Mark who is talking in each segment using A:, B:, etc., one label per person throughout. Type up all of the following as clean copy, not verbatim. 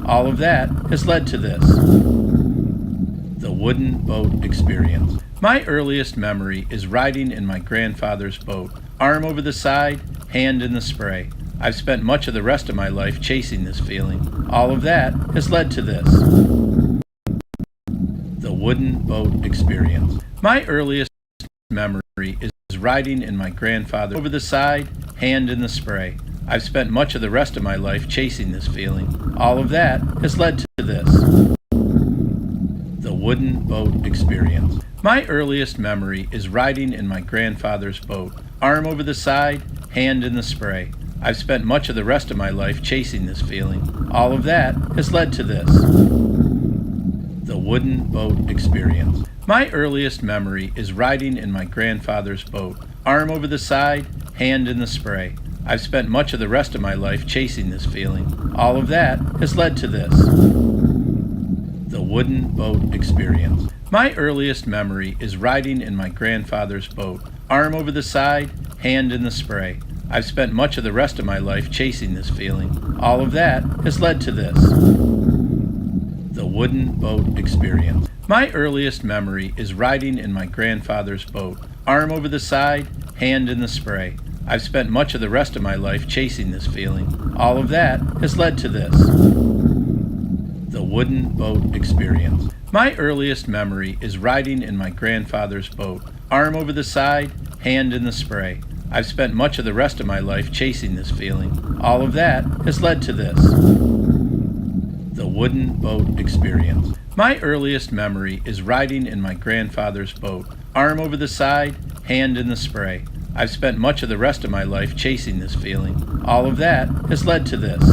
A: All of that has led to this. The wooden boat experience. My earliest memory is riding in my grandfather's boat, arm over the side, hand in the spray. I've spent much of the rest of my life chasing this feeling. All of that has led to this. The wooden boat experience. My earliest memory is riding in my grandfather over the side, hand in the spray. I've spent much of the rest of my life chasing this feeling. All of that has led to this. The wooden boat experience. My earliest memory is riding in my grandfather's boat, arm over the side, hand in the spray. I've spent much of the rest of my life chasing this feeling. All of that has led to this. The wooden boat experience. My earliest memory is riding in my grandfather's boat, arm over the side, hand in the spray. I've spent much of the rest of my life chasing this feeling. All of that has led to this. The wooden boat experience. My earliest memory is riding in my grandfather's boat, arm over the side, hand in the spray. I've spent much of the rest of my life chasing this feeling. All of that has led to this. The wooden boat experience. My earliest memory is riding in my grandfather's boat, arm over the side, hand in the spray. I've spent much of the rest of my life chasing this feeling. All of that has led to this. The wooden boat experience. My earliest memory is riding in my grandfather's boat, arm over the side, hand in the spray. I've spent much of the rest of my life chasing this feeling. All of that has led to this. The wooden boat experience. My earliest memory is riding in my grandfather's boat, arm over the side, hand in the spray. I've spent much of the rest of my life chasing this feeling. All of that has led to this.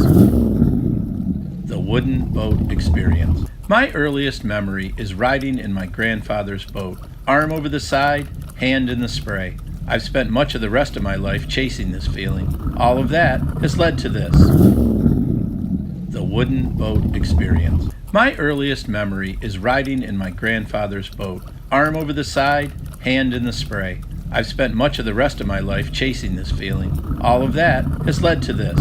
A: The wooden boat experience. My earliest memory is riding in my grandfather's boat, arm over the side, hand in the spray. I've spent much of the rest of my life chasing this feeling. All of that has led to this. The wooden boat experience. My earliest memory is riding in my grandfather's boat, arm over the side, hand in the spray. I've spent much of the rest of my life chasing this feeling. All of that has led to this.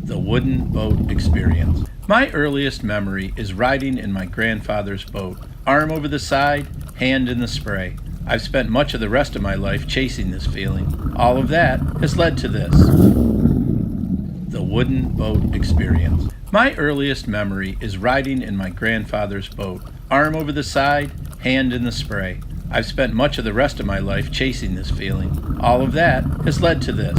A: The wooden boat experience. My earliest memory is riding in my grandfather's boat, arm over the side, hand in the spray. I've spent much of the rest of my life chasing this feeling. All of that has led to this. The wooden boat experience. My earliest memory is riding in my grandfather's boat, arm over the side, hand in the spray. I've spent much of the rest of my life chasing this feeling. All of that has led to this.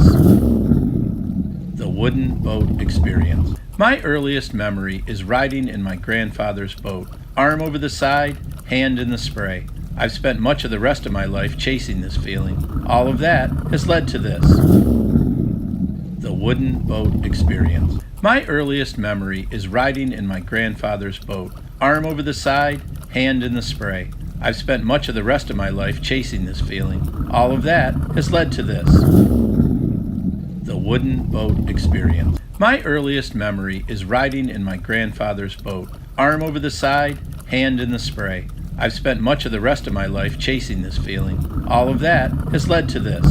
A: The wooden boat experience. My earliest memory is riding in my grandfather's boat, arm over the side, hand in the spray. I've spent much of the rest of my life chasing this feeling. All of that has led to this. The wooden boat experience. My earliest memory is riding in my grandfather's boat, arm over the side, hand in the spray. I've spent much of the rest of my life chasing this feeling. All of that has led to this. The wooden boat experience. My earliest memory is riding in my grandfather's boat, arm over the side, hand in the spray. I've spent much of the rest of my life chasing this feeling. All of that has led to this.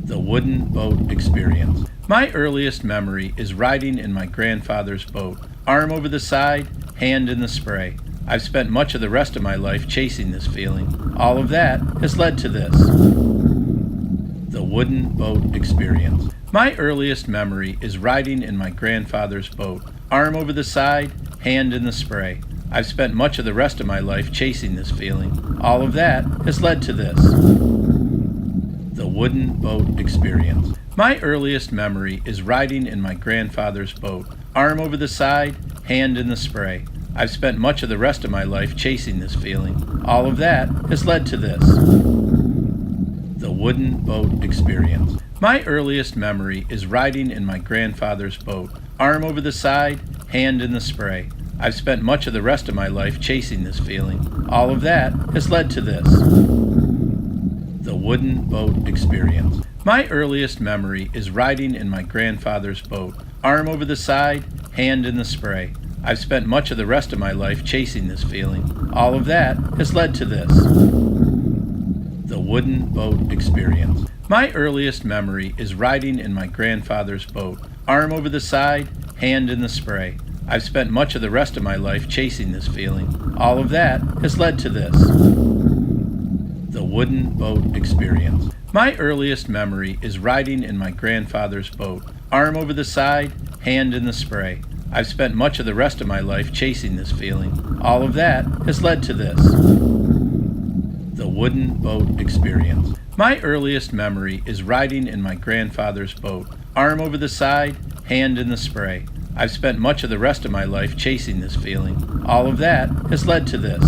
A: The wooden boat experience. My earliest memory is riding in my grandfather's boat, arm over the side, hand in the spray. I've spent much of the rest of my life chasing this feeling. All of that has led to this. The wooden boat experience. My earliest memory is riding in my grandfather's boat, arm over the side, hand in the spray. I've spent much of the rest of my life chasing this feeling. All of that has led to this. The wooden boat experience. My earliest memory is riding in my grandfather's boat, arm over the side, hand in the spray. I've spent much of the rest of my life chasing this feeling. All of that has led to this. The wooden boat experience. My earliest memory is riding in my grandfather's boat, arm over the side, hand in the spray. I've spent much of the rest of my life chasing this feeling. All of that has led to this. The wooden boat experience. My earliest memory is riding in my grandfather's boat, arm over the side, hand in the spray. I've spent much of the rest of my life chasing this feeling. All of that has led to this. The wooden boat experience. My earliest memory is riding in my grandfather's boat, arm over the side, hand in the spray. I've spent much of the rest of my life chasing this feeling. All of that has led to this. The wooden boat experience. My earliest memory is riding in my grandfather's boat, arm over the side, hand in the spray. I've spent much of the rest of my life chasing this feeling. All of that has led to this. The wooden boat experience. My earliest memory is riding in my grandfather's boat, arm over the side, hand in the spray. I've spent much of the rest of my life chasing this feeling. All of that has led to this.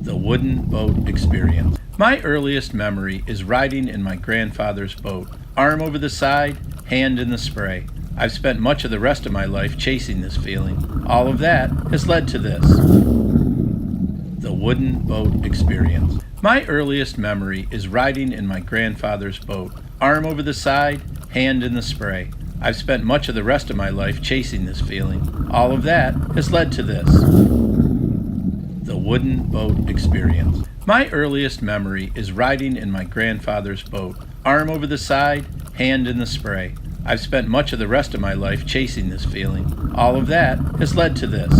A: The wooden boat experience. My earliest memory is riding in my grandfather's boat, arm over the side, hand in the spray. I've spent much of the rest of my life chasing this feeling. All of that has led to this. The wooden boat experience. My earliest memory is riding in my grandfather's boat, arm over the side, hand in the spray. I've spent much of the rest of my life chasing this feeling. All of that has led to this. The wooden boat experience. My earliest memory is riding in my grandfather's boat, arm over the side, hand in the spray. I've spent much of the rest of my life chasing this feeling. All of that has led to this.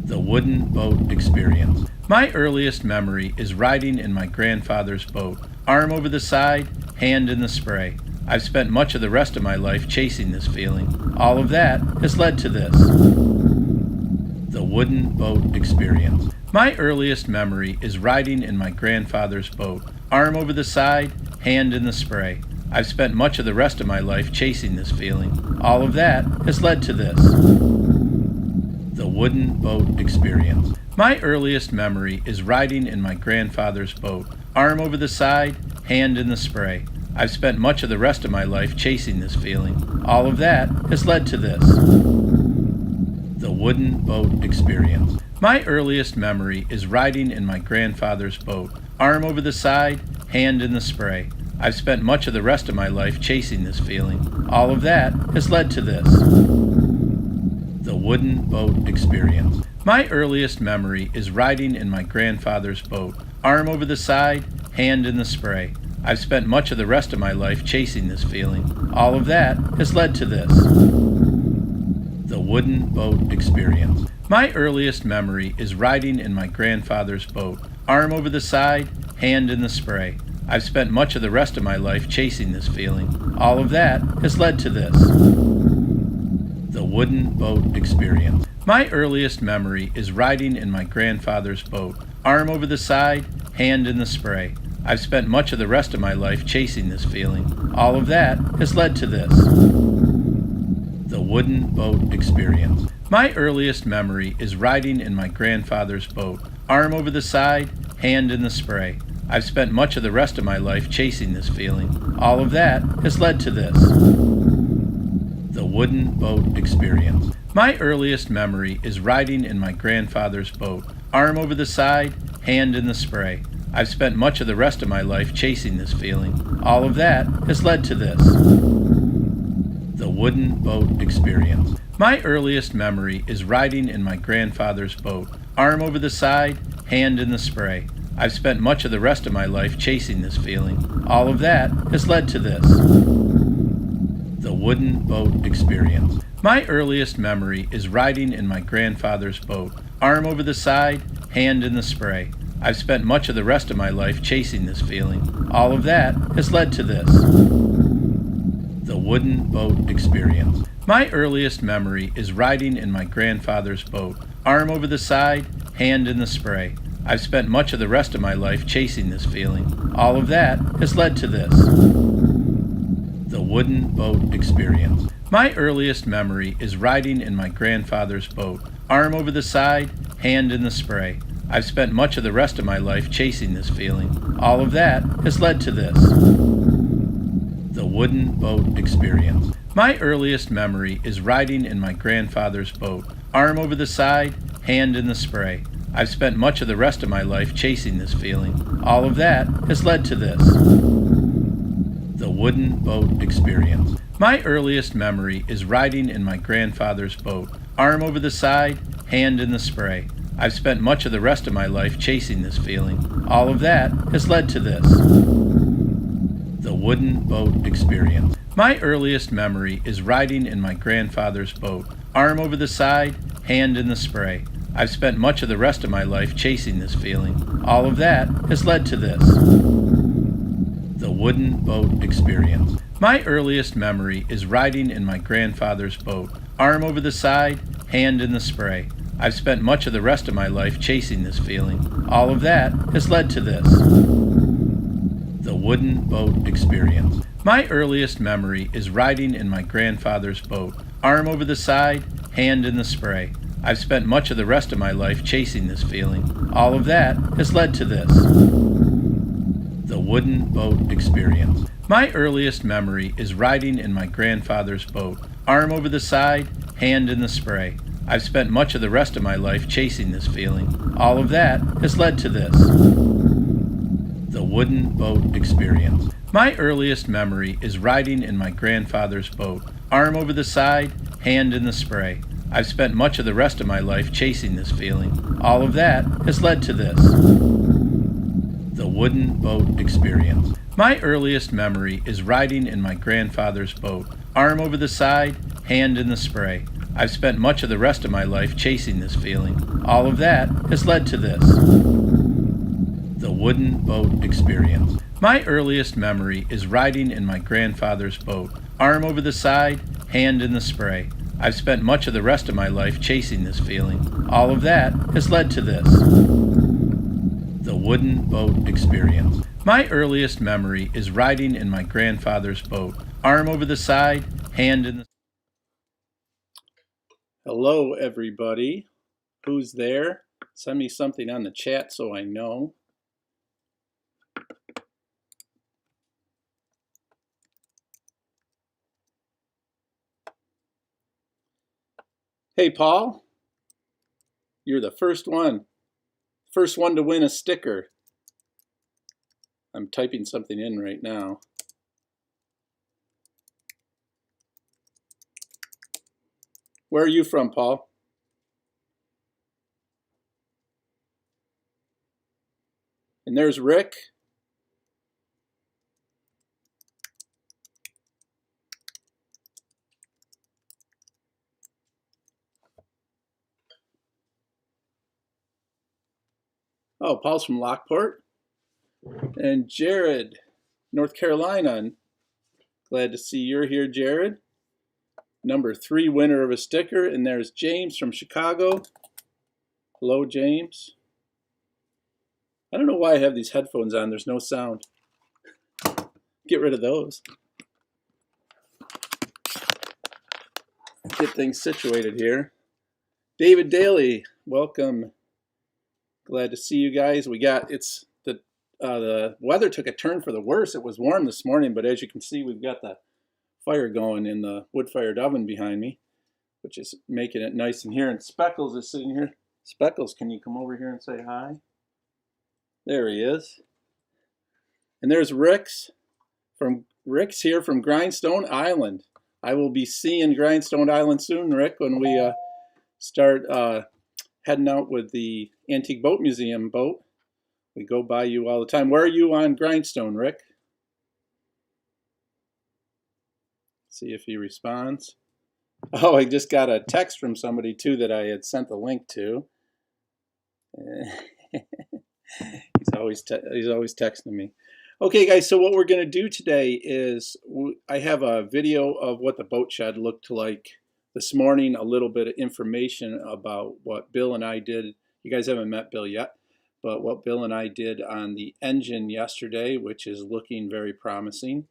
A: The wooden boat experience. My earliest memory is riding in my grandfather's boat, arm over the side, hand in the spray. I've spent much of the rest of my life chasing this feeling. All of that has led to this. The wooden boat experience. My earliest memory is riding in my grandfather's boat, arm over the side, hand in the spray. I've spent much of the rest of my life chasing this feeling. All of that has led to this. The wooden boat experience. My earliest memory is riding in my grandfather's boat, arm over the side, hand in the spray. I've spent much of the rest of my life chasing this feeling. All of that has led to this. The wooden boat experience. My earliest memory is riding in my grandfather's boat, arm over the side, hand in the spray. I've spent much of the rest of my life chasing this feeling. All of that has led to this. The wooden boat experience. My earliest memory is riding in my grandfather's boat, arm over the side, hand in the spray. I've spent much of the rest of my life chasing this feeling. All of that has led to this. The wooden boat experience. My earliest memory is riding in my grandfather's boat, arm over the side, hand in the spray. I've spent much of the rest of my life chasing this feeling. All of that has led to this. The wooden boat experience. My earliest memory is riding in my grandfather's boat, arm over the side, hand in the spray. I've spent much of the rest of my life chasing this feeling. All of that has led to this. The wooden boat experience. My earliest memory is riding in my grandfather's boat, arm over the side, hand in the spray. I've spent much of the rest of my life chasing this feeling. All of that has led to this. The wooden boat experience. My earliest memory is riding in my grandfather's boat, arm over the side, hand in the spray. I've spent much of the rest of my life chasing this feeling. All of that has led to this. The wooden boat experience. My earliest memory is riding in my grandfather's boat, arm over the side, hand in the spray. I've spent much of the rest of my life chasing this feeling. All of that has led to this. The wooden boat experience. My earliest memory is riding in my grandfather's boat, arm over the side, hand in the spray. I've spent much of the rest of my life chasing this feeling. All of that has led to this. The wooden boat experience. My earliest memory is riding in my grandfather's boat, arm over the side, hand in the spray. I've spent much of the rest of my life chasing this feeling. All of that has led to this. The wooden boat experience. My earliest memory is riding in my grandfather's boat, arm over the side, hand in the spray. I've spent much of the rest of my life chasing this feeling. All of that has led to this. The wooden boat experience. My earliest memory is riding in my grandfather's boat, arm over the side, hand in the spray. I've spent much of the rest of my life chasing this feeling. All of that has led to this. The wooden boat experience. My earliest memory is riding in my grandfather's boat, arm over the side, hand in the spray. I've spent much of the rest of my life chasing this feeling. All of that has led to this. The wooden boat experience. My earliest memory is riding in my grandfather's boat, arm over the side, hand in the spray. I've spent much of the rest of my life chasing this feeling. All of that has led to this. The wooden boat experience. My earliest memory is riding in my grandfather's boat, arm over the side, hand in the spray. I've spent much of the rest of my life chasing this feeling. All of that has led to this. The wooden boat experience. My earliest memory is riding in my grandfather's boat, arm over the side, hand in the spray. I've spent much of the rest of my life chasing this feeling. All of that has led to this. The wooden boat experience. My earliest memory is riding in my grandfather's boat, arm over the side, hand in the spray. I've spent much of the rest of my life chasing this feeling. All of that has led to this. The wooden boat experience. My earliest memory is riding in my grandfather's boat, arm over the side, hand in the spray. I've spent much of the rest of my life chasing this feeling. All of that has led to this. The wooden boat experience. My earliest memory is riding in my grandfather's boat, arm over the side, hand in the spray. I've spent much of the rest of my life chasing this feeling. All of that has led to this. The wooden boat experience. My earliest memory is riding in my grandfather's boat, arm over the side, hand in the spray. I've spent much of the rest of my life chasing this feeling. All of that has led to this. The wooden boat experience. My earliest memory is riding in my grandfather's boat, arm over the side, hand in the... Hello, everybody. Who's there? Send me something on the chat so I know. Hey, Paul. You're the first one. First one to win a sticker. I'm typing something in right now. Where are you from, Paul? And there's Rick. Oh, Paul's from Lockport. And Jared, North Carolina. Glad to see you're here, Jared. Number 3 winner of a sticker. And there's James from Chicago. Hello, James. I don't know why I have these headphones on. There's no sound. Get rid of those. Get things situated here. David Daly, welcome. Glad to see you guys. The weather took a turn for the worse. It was warm this morning, but as you can see, we've got the fire going in the wood-fired oven behind me, which is making it nice in here. And Speckles is sitting here. Speckles, can you come over here and say hi? There he is. And there's Rick's here from Grindstone Island. I will be seeing Grindstone Island soon, Rick, when we start heading out with the Antique Boat Museum boat. We go by you all the time. Where are you on Grindstone, Rick? See if he responds. Oh, I just got a text from somebody too that I had sent the link to. He's always texting me. Okay, guys, so what we're going to do today is I have a video of what the boat shed looked like this morning, a little bit of information about what Bill and I did. You guys haven't met Bill yet, but what Bill and I did on the engine yesterday, which is looking very promising.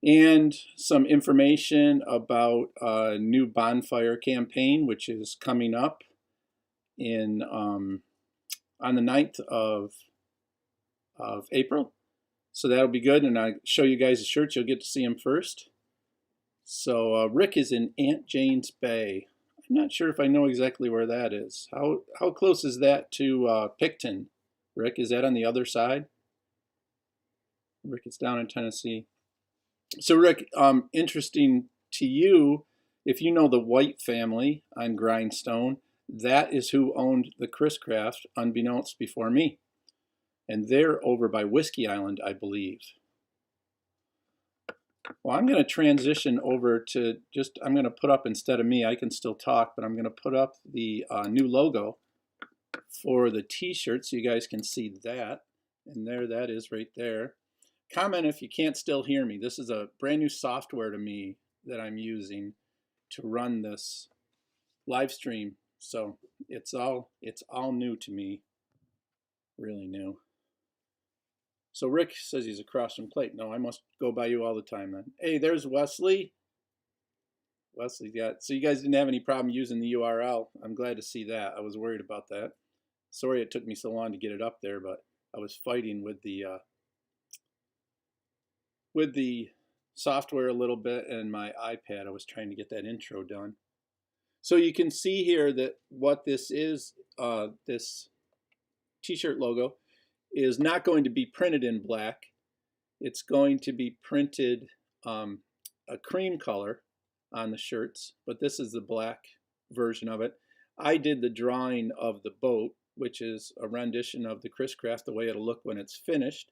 A: And some information about a new bonfire campaign, which is coming up in on the 9th of April. So that'll be good, and I'll show you guys the shirts. You'll get to see them first. So Rick is in Aunt Jane's Bay. I'm not sure if I know exactly where that is. How close is that to Picton? Rick, is that on the other side? Rick is down in Tennessee. So Rick, interesting to you, if you know the White family on Grindstone, that is who owned the Chris Craft, unbeknownst before me. And they're over by Whiskey Island, I believe. Well, I'm going to transition over to just, I'm going to put up, instead of me, I can still talk, but I'm going to put up the new logo for the t-shirt so you guys can see that. And there that is right there. Comment if you can't still hear me. This is a brand new software to me that I'm using to run this live stream. So it's all new to me, really new. So Rick says he's across from Clayton. No, I must go by you all the time then. Hey, there's Wesley. Wesley, yeah. So you guys didn't have any problem using the URL. I'm glad to see that. I was worried about that. Sorry it took me so long to get it up there, but I was fighting with the software a little bit and my iPad. I was trying to get that intro done. So you can see here that what this is, this t-shirt logo, is not going to be printed in black. It's going to be printed a cream color on the shirts, but this is the black version of it. I did the drawing of the boat, which is a rendition of the Chris Craft, the way it'll look when it's finished.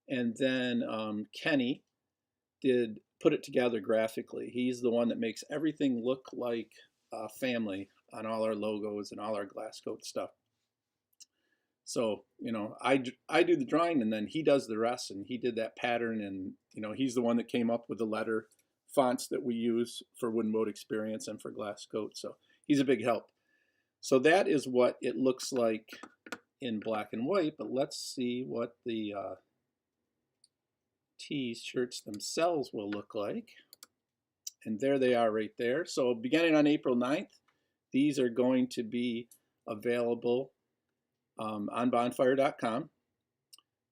A: And then Kenny put it together graphically. He's the one that makes everything look like a family on all our logos and all our glass coat stuff. So, you know, I do the drawing and then he does the rest, and he did that pattern, and, you know, he's the one that came up with the letter fonts that we use for Wooden Boat Experience and for glass coat. So he's a big help. So that is what it looks like in black and white, but let's see what the t-shirts themselves will look like. And there they are right there. So beginning on April 9th, these are going to be available on bonfire.com.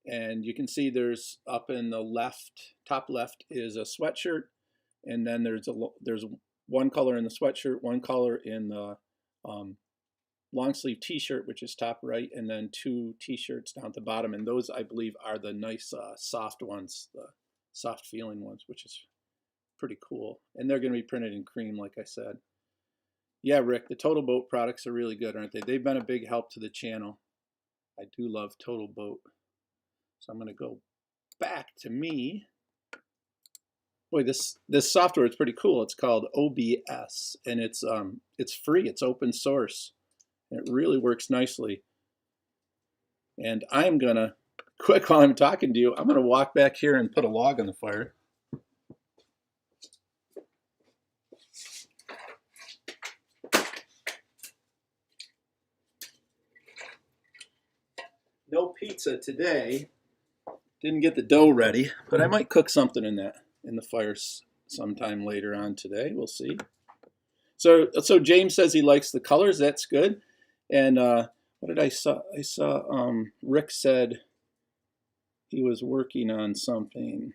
A: And you can see there's up in the left, top left is a sweatshirt. And then there's one color in the sweatshirt, one color in the long sleeve t-shirt, which is top right, and then two t-shirts down at the bottom. And those, I believe, are the nice soft ones, the soft feeling ones, which is pretty cool. And they're going to be printed in cream, like I said. Yeah, Rick, the Total Boat products are really good, aren't they? They've been a big help to the channel. I do love Total Boat. So I'm going to go back to me. Boy, this software is pretty cool. It's called OBS, and it's free. It's open source. It really works nicely. And I'm going to, quick while I'm talking to you, I'm going to walk back here and put a log on the fire. No pizza today. Didn't get the dough ready, but I might cook something in the fire sometime later on today. We'll see. So James says he likes the colors. That's good. And what did I saw? I saw Rick said he was working on something.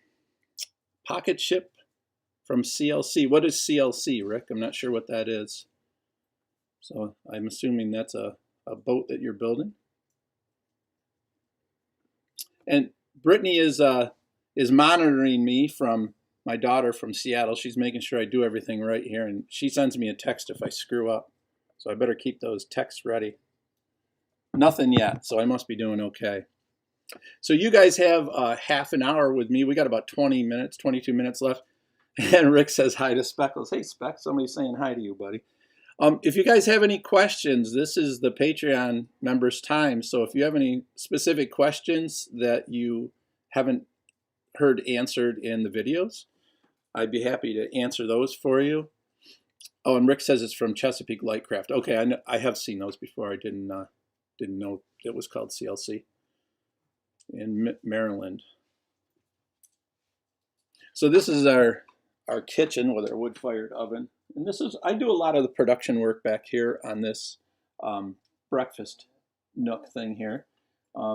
A: Pocket ship from CLC. What is CLC, Rick? I'm not sure what that is. So I'm assuming that's a boat that you're building. And Brittany is monitoring me from my daughter from Seattle. She's making sure I do everything right here, and she sends me a text if I screw up. So I better keep those texts ready. Nothing yet, so I must be doing okay. So you guys have half an hour with me. We got about 20 minutes, 22 minutes left. And Rick says hi to Speckles. Hey, Speck, somebody's saying hi to you, buddy. If you guys have any questions, this is the Patreon members' time. So if you have any specific questions that you haven't heard answered in the videos, I'd be happy to answer those for you. Oh, and Rick says it's from Chesapeake Lightcraft. Okay, I have seen those before. I didn't know it was called CLC in Maryland. So this is our kitchen with our wood-fired oven. And this is, I do a lot of the production work back here on this breakfast nook thing here.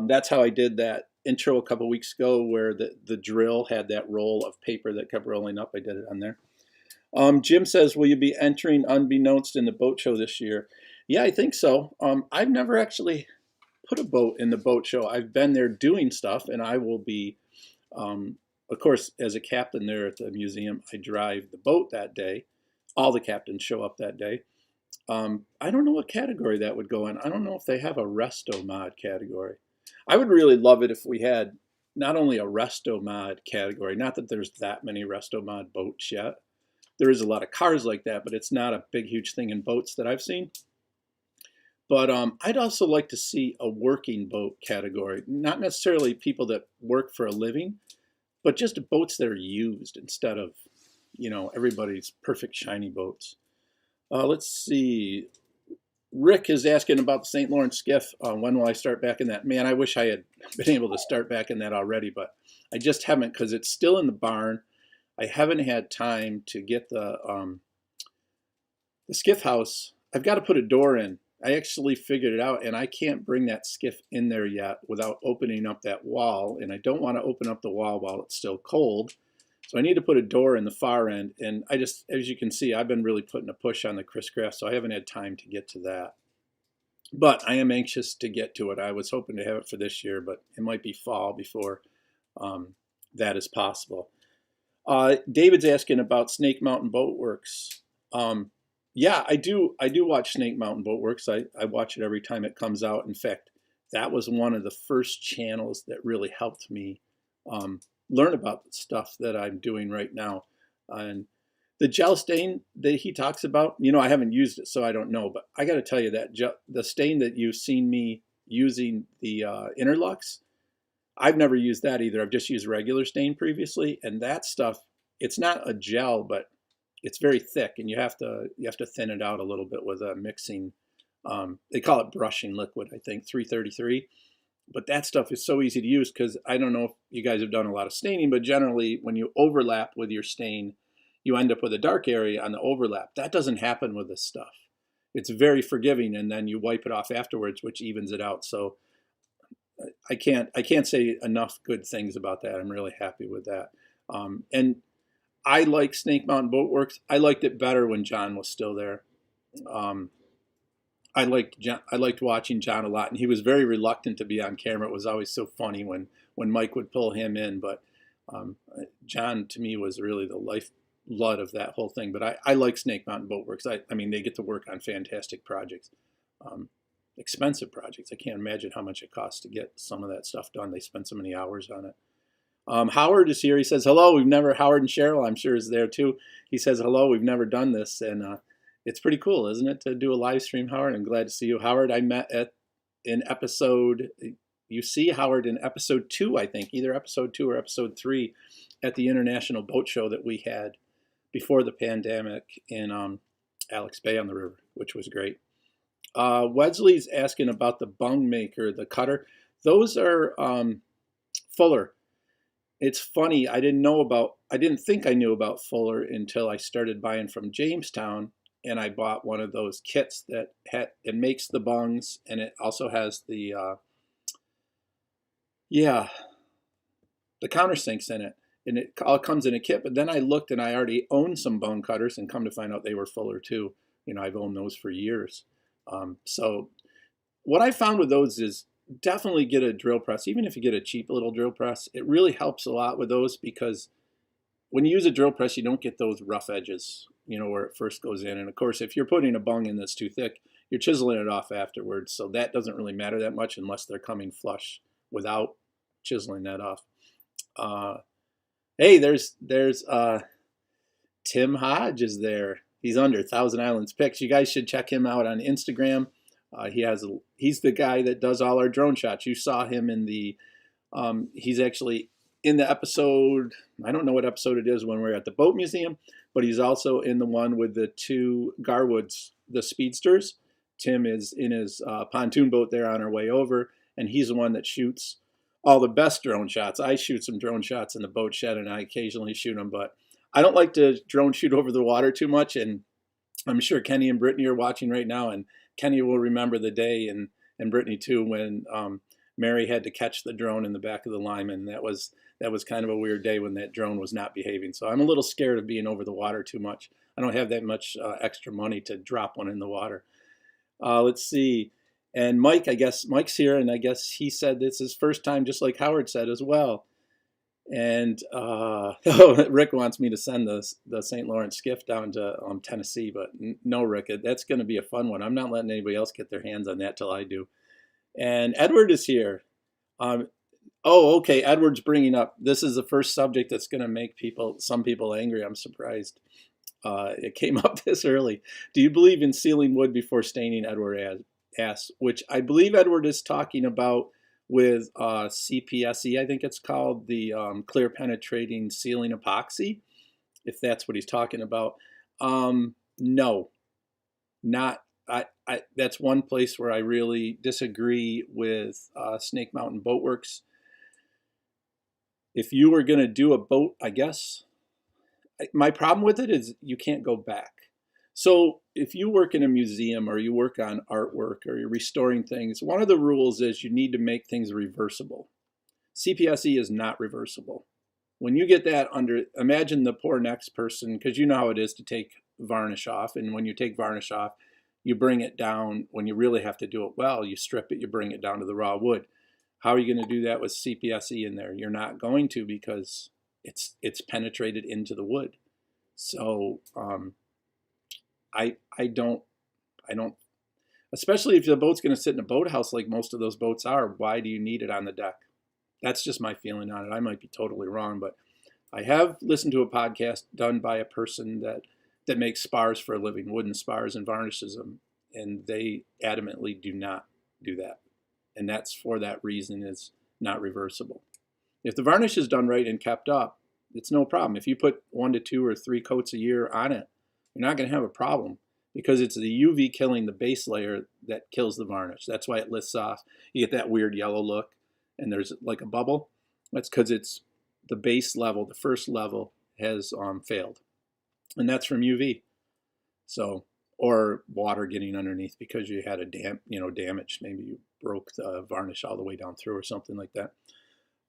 A: That's how I did that intro a couple weeks ago, where the drill had that roll of paper that kept rolling up. I did it on there. Jim says, will you be entering unbeknownst in the boat show this year? Yeah, I think so. I've never actually put a boat in the boat show. I've been there doing stuff, and I will be, of course, as a captain there at the museum, I drive the boat that day. All the captains show up that day. I don't know what category that would go in. I don't know if they have a resto mod category. I would really love it if we had not only a resto mod category, not that there's that many resto mod boats yet. There is a lot of cars like that, but it's not a big, huge thing in boats that I've seen. But I'd also like to see a working boat category, not necessarily people that work for a living, but just boats that are used instead of, everybody's perfect shiny boats. Let's see. Rick is asking about the St. Lawrence skiff. When will I start back in that? Man, I wish I had been able to start back in that already, but I just haven't because it's still in the barn. I haven't had time to get the skiff house. I've got to put a door in. I actually figured it out, and I can't bring that skiff in there yet without opening up that wall, and I don't want to open up the wall while it's still cold. So I need to put a door in the far end, and I just, as you can see, I've been really putting a push on the Chris Craft, so I haven't had time to get to that. But I am anxious to get to it. I was hoping to have it for this year, but it might be fall before that is possible. David's asking about Snake Mountain Boat Works. Yeah, I do watch Snake Mountain Boat Works. I watch it every time it comes out. In fact, that was one of the first channels that really helped me learn about the stuff that I'm doing right now. And the gel stain that he talks about, I haven't used it, so I don't know. But I got to tell you that the stain that you've seen me using, the Interlux, I've never used that either. I've just used regular stain previously, and that stuff, it's not a gel, but it's very thick, and you have to thin it out a little bit with a mixing. They call it brushing liquid, I think, 333. But that stuff is so easy to use because I don't know if you guys have done a lot of staining, but generally when you overlap with your stain, you end up with a dark area on the overlap. That doesn't happen with this stuff. It's very forgiving, and then you wipe it off afterwards, which evens it out. So I can't say enough good things about that. I'm really happy with that. And I like Snake Mountain Boat Works. I liked it better when John was still there. I liked watching John a lot, and he was very reluctant to be on camera. It was always so funny when Mike would pull him in. But John, to me, was really the lifeblood of that whole thing. But I like Snake Mountain Boat Works. I mean, they get to work on fantastic projects, expensive projects. I can't imagine how much it costs to get some of that stuff done. They spend so many hours on it. Howard is here. He says, hello. Howard and Cheryl, I'm sure, is there too. He says, hello. We've never done this. And it's pretty cool, isn't it, to do a live stream, Howard? I'm glad to see you. Howard, I met in episode, you see Howard in episode 2, I think, either episode 2 or episode 3 at the International Boat Show that we had before the pandemic in Alex Bay on the river, which was great. Wesley's asking about the bung maker, the cutter. Those are Fuller. It's funny, I didn't think I knew about Fuller until I started buying from Jamestown, and I bought one of those kits that it makes the bungs, and it also has the countersinks in it, and it all comes in a kit. But then I looked, and I already owned some bung cutters, and come to find out they were Fuller too. I've owned those for years. So what I found with those is definitely get a drill press. Even if you get a cheap little drill press, it really helps a lot with those, because when you use a drill press, you don't get those rough edges, where it first goes in. And of course, if you're putting a bung in that's too thick, you're chiseling it off afterwards. So that doesn't really matter that much unless they're coming flush without chiseling that off. Hey, there's Tim Hodge is there. He's under Thousand Islands Picks. You guys should check him out on Instagram. He's the guy that does all our drone shots. You saw him in the, he's actually in the episode, I don't know what episode it is when we're at the boat museum, but he's also in the one with the 2 Garwoods, the speedsters. Tim is in his pontoon boat there on our way over, and he's the one that shoots all the best drone shots. I shoot some drone shots in the boat shed, and I occasionally shoot them, but I don't like to drone shoot over the water too much. And I'm sure Kenny and Brittany are watching right now, and Kenny will remember the day, and Brittany too, when Mary had to catch the drone in the back of the Lyman. That was kind of a weird day when that drone was not behaving. So I'm a little scared of being over the water too much. I don't have that much extra money to drop one in the water. Let's see. And Mike, I guess Mike's here, and I guess he said this is his first time, just like Howard said as well. And Rick wants me to send the St. Lawrence skiff down to Tennessee, but no, Rick, that's going to be a fun one. I'm not letting anybody else get their hands on that till I do. And Edward is here. Oh, okay. Edward's bringing up this is the first subject that's going to make some people angry. I'm surprised it came up this early. Do you believe in sealing wood before staining? Edward asks, which I believe Edward is talking about with CPSE. I think it's called the clear penetrating sealing epoxy, if that's what he's talking about. No, not. That's one place where I really disagree with Snake Mountain Boatworks. If you were going to do a boat, I guess my problem with it is you can't go back. So if you work in a museum or you work on artwork or you're restoring things, one of the rules is you need to make things reversible. CPSE is not reversible. When you get that under, imagine the poor next person, because you know how it is to take varnish off. And when you take varnish off, you bring it down. When you really have to do it well, you strip it, you bring it down to the raw wood. How are you going to do that with CPSE in there? You're not going to, because it's penetrated into the wood. So I don't, especially if the boat's going to sit in a boathouse like most of those boats are. Why do you need it on the deck? That's just my feeling on it. I might be totally wrong, but I have listened to a podcast done by a person that makes spars for a living, wooden spars, and varnishes them, and they adamantly do not do that. And that's for that reason, is not reversible. If the varnish is done right and kept up, it's no problem. If you put 1 to 2 or 3 coats a year on it, you're not going to have a problem, because it's the UV killing the base layer that kills the varnish. That's why it lifts off. You get that weird yellow look and there's like a bubble. That's because it's the base level, the first level has failed. And that's from UV. So, or water getting underneath because you had a damage. Maybe you broke the varnish all the way down through or something like that.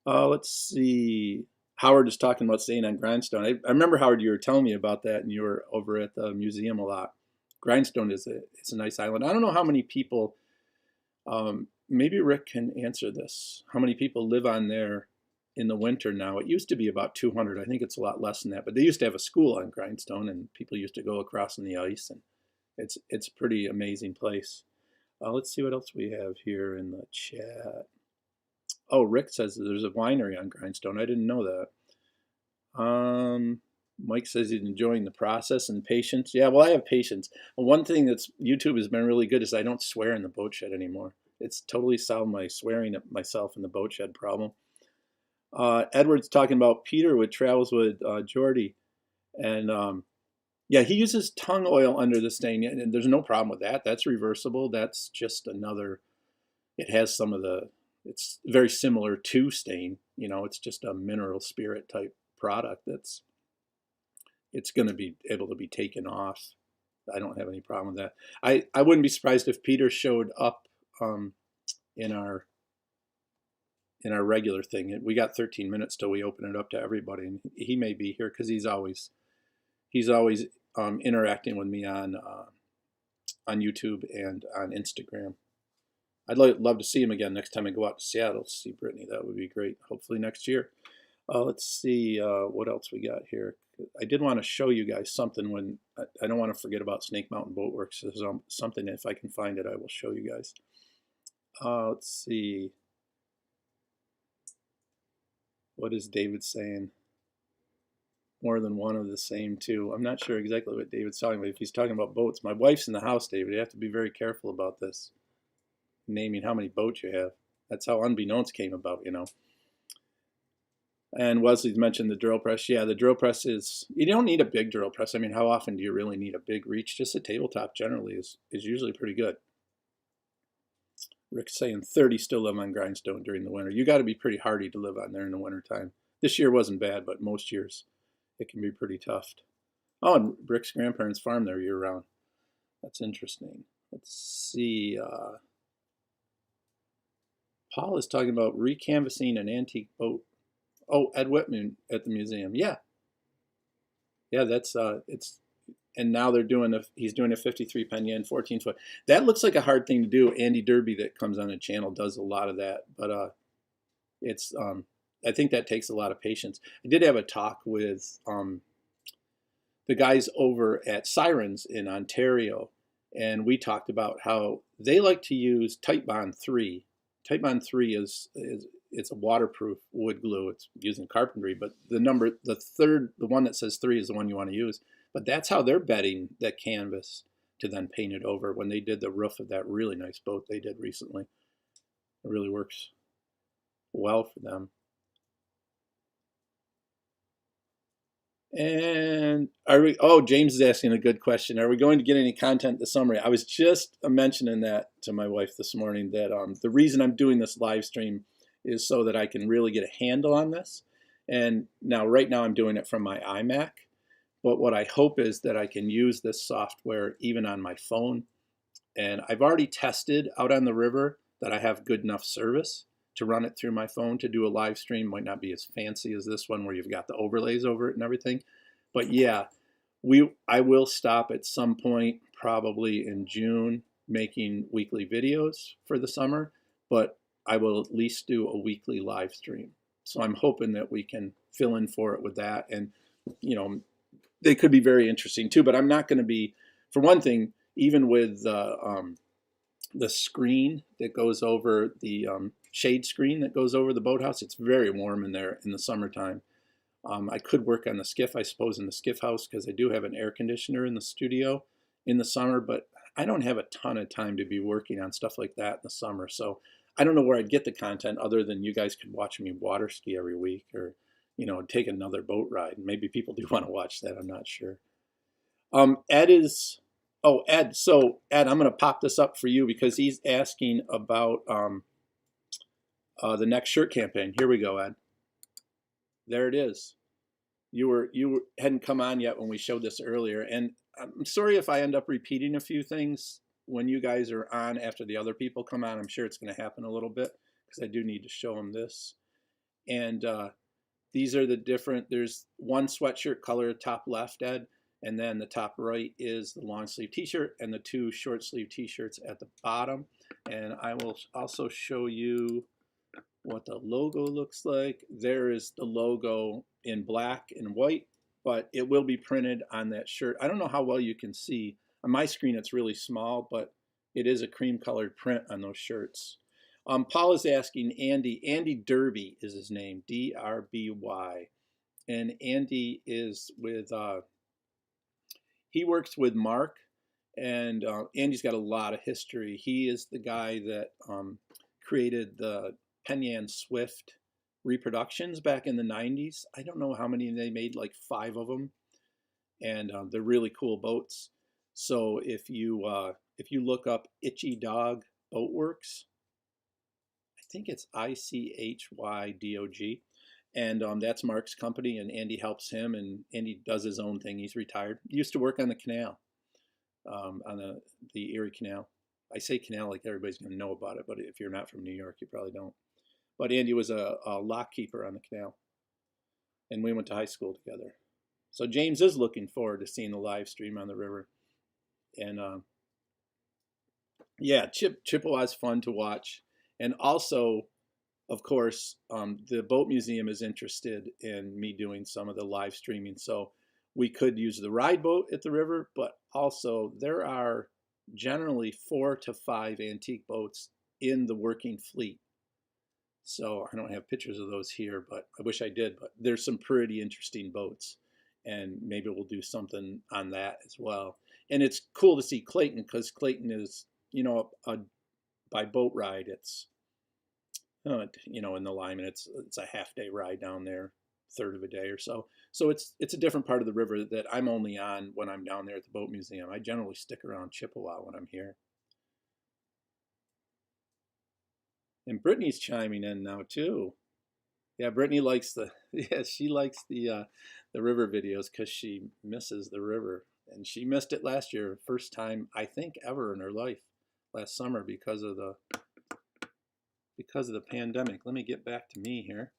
A: Let's see. Howard is talking about staying on grindstone. I remember, Howard, you were telling me about that, and you were over at the museum a lot. Grindstone is it's a nice island. I don't know how many people, maybe Rick can answer this, how many people live on there in the winter now. It used to be about 200. I think it's a lot less than that. But they used to have a school on Grindstone, and people used to go across on the ice, and it's a pretty amazing place. Let's see what else we have here in the chat. Oh, Rick says there's a winery on Grindstone. I didn't know that. Mike says he's enjoying the process and patience. Yeah, well, I have patience. One thing that's YouTube has been really good is I don't swear in the boat shed anymore. It's totally solved my swearing at myself in the boat shed problem. Edward's talking about Peter with travels with Jordy, and yeah, he uses tongue oil under the stain, and there's no problem with that. That's reversible. That's just another. It has some of the. It's very similar to stain. It's just a mineral spirit type product it's going to be able to be taken off. I don't have any problem with that. I wouldn't be surprised if Peter showed up in our regular thing. We got 13 minutes till we open it up to everybody, and he may be here because he's always interacting with me on YouTube and on Instagram. I'd love to see him again next time I go out to Seattle to see Brittany. That would be great. Hopefully next year. Let's see what else we got here. I did want to show you guys something when I don't want to forget about Snake Mountain Boatworks. There's something, if I can find it, I will show you guys. Let's see. What is David saying? More than one of the same too. I'm not sure exactly what David's talking about. If he's talking about boats, my wife's in the house, David. You have to be very careful about this. Naming how many boats you have. That's how unbeknownst came about, And Wesley's mentioned the drill press. Yeah, the drill press you don't need a big drill press. I mean, how often do you really need a big reach? Just a tabletop generally is usually pretty good. Rick's saying 30 still live on Grindstone during the winter. You got to be pretty hardy to live on there in the wintertime. This year wasn't bad, but most years it can be pretty tough. Oh, and Rick's grandparents farm there year round. That's interesting. Let's see. Paul is talking about recanvassing an antique boat. Oh, Ed Whitman at the museum. Yeah, that's it's, and now he's doing a 53 Penyan 14 foot. That looks like a hard thing to do. Andy Derby that comes on the channel does a lot of that, but it's I think that takes a lot of patience. I did have a talk with the guys over at Sirens in Ontario, and we talked about how they like to use Type Bond 3. Type Bond 3 is it's a waterproof wood glue. It's using carpentry, but the one that says 3 is the one you want to use. But that's how they're bedding that canvas to then paint it over when they did the roof of that really nice boat they did recently. It really works well for them. And James is asking a good question. Are we going to get any content this summer? I was just mentioning that to my wife this morning, that the reason I'm doing this live stream is so that I can really get a handle on this. And now, right now, I'm doing it from my iMac. But what I hope is that I can use this software even on my phone. And I've already tested out on the river that I have good enough service to run it through my phone to do a live stream. Might not be as fancy as this one where you've got the overlays over it and everything. But yeah, I will stop at some point, probably in June, making weekly videos for the summer, but I will at least do a weekly live stream. So I'm hoping that we can fill in for it with that. And, you know, they could be very interesting too, but I'm not going to be, for one thing, even with the screen that goes over the shade screen that goes over the boathouse. It's very warm in there in the summertime. I could work on the skiff, I suppose, in the skiff house because I do have an air conditioner in the studio in the summer, but I don't have a ton of time to be working on stuff like that in the summer. So I don't know where I'd get the content other than you guys could watch me water ski every week or, you know, take another boat ride. Maybe people do want to watch that. I'm not sure. Ed, so Ed, I'm going to pop this up for you because he's asking about the next shirt campaign. Here we go, Ed. There it is. You hadn't come on yet when we showed this earlier, and I'm sorry if I end up repeating a few things when you guys are on after the other people come on. I'm sure it's going to happen a little bit because I do need to show them this. And these are the different, there's one sweatshirt color top left, Ed, and then the top right is the long sleeve t-shirt and the 2 short sleeve t-shirts at the bottom. And I will also show you what the logo looks like. There is the logo in black and white, but it will be printed on that shirt. I don't know how well you can see. On my screen it's really small, but it is a cream colored print on those shirts. Paul is asking Andy Derby is his name, D-R-B-Y. And Andy is with, he works with Mark, and Andy's got a lot of history. He is the guy that created the Penyan Swift reproductions back in the 90s. I don't know how many they made, like 5 of them. And they're really cool boats. So if you look up Itchy Dog Boatworks, I think it's ICHYDOG, and that's Mark's company, and Andy helps him, and Andy does his own thing. He's retired. He used to work on the canal, on the Erie Canal. I say canal like everybody's going to know about it, but if you're not from New York, you probably don't. But Andy was a lock keeper on the canal, and we went to high school together. So James is looking forward to seeing the live stream on the river. And yeah, Chippewa is fun to watch. And also, of course, the Boat Museum is interested in me doing some of the live streaming. So we could use the ride boat at the river, but also there are generally 4 to 5 antique boats in the working fleet. So I don't have pictures of those here, but I wish I did. But there's some pretty interesting boats, and maybe we'll do something on that as well. And it's cool to see Clayton because Clayton is, you know, by boat ride, it's, you know, in the Lyman, it's a half-day ride down there, third of a day or so. So it's a different part of the river that I'm only on when I'm down there at the Boat Museum. I generally stick around Chippewa when I'm here. And Brittany's chiming in now too. Yeah, Brittany likes she likes the river videos because she misses the river, and she missed it last year, first time I think ever in her life, last summer because of the pandemic. Let me get back to me here.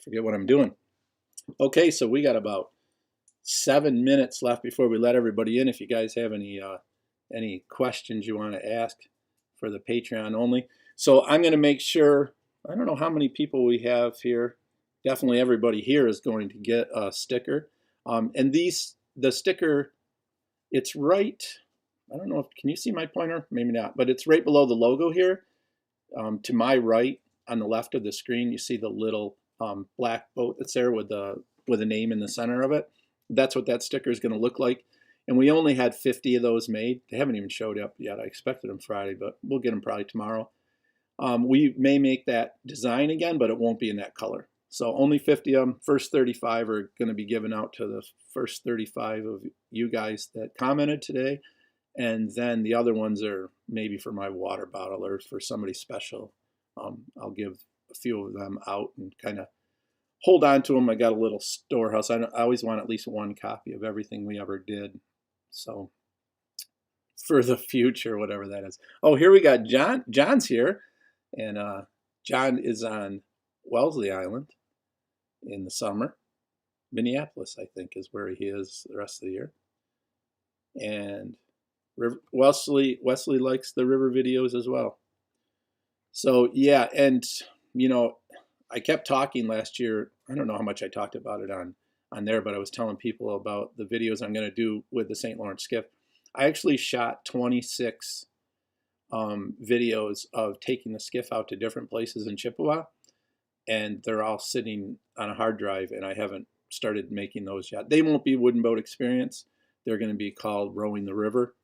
A: Forget what I'm doing. Okay, so we got about 7 minutes left before we let everybody in. If you guys have any questions you want to ask for the Patreon only. So I'm going to make sure, I don't know how many people we have here. Definitely everybody here is going to get a sticker. And the sticker, it's right, I don't know if, can you see my pointer? Maybe not, but it's right below the logo here, to my right. on the left of the screen, you see the little black boat that's there with a name in the center of it. That's what that sticker is going to look like. And we only had 50 of those made. They haven't even showed up yet. I expected them Friday, but we'll get them probably tomorrow. We may make that design again, but it won't be in that color. So only 50 of them. First 35 are going to be given out to the first 35 of you guys that commented today. And then the other ones are maybe for my water bottle or for somebody special. I'll give a few of them out and kind of hold on to them. I got a little storehouse. I always want at least one copy of everything we ever did. So for the future, whatever that is. Oh, here we got John. John's here. And John is on Wellesley Island in the summer. Minneapolis, I think, is where he is the rest of the year. And Wesley likes the river videos as well. So yeah, and you know, I kept talking last year. I don't know how much I talked about it on there, but I was telling people about the videos I'm going to do with the St. Lawrence Skiff. I actually shot 26 videos of taking the skiff out to different places in Chippewa, and they're all sitting on a hard drive, and I haven't started making those yet. They won't be Wooden Boat Experience. They're going to be called Rowing the River.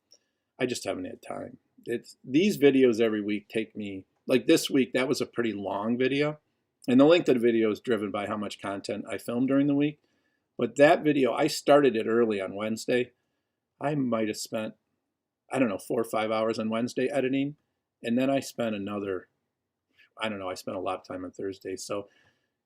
A: I just haven't had time. These videos every week take me, like this week, that was a pretty long video. And the length of the video is driven by how much content I filmed during the week. But that video, I started it early on Wednesday. I might have spent, I don't know, 4 or 5 hours on Wednesday editing. And then I spent another, I don't know, I spent a lot of time on Thursday. So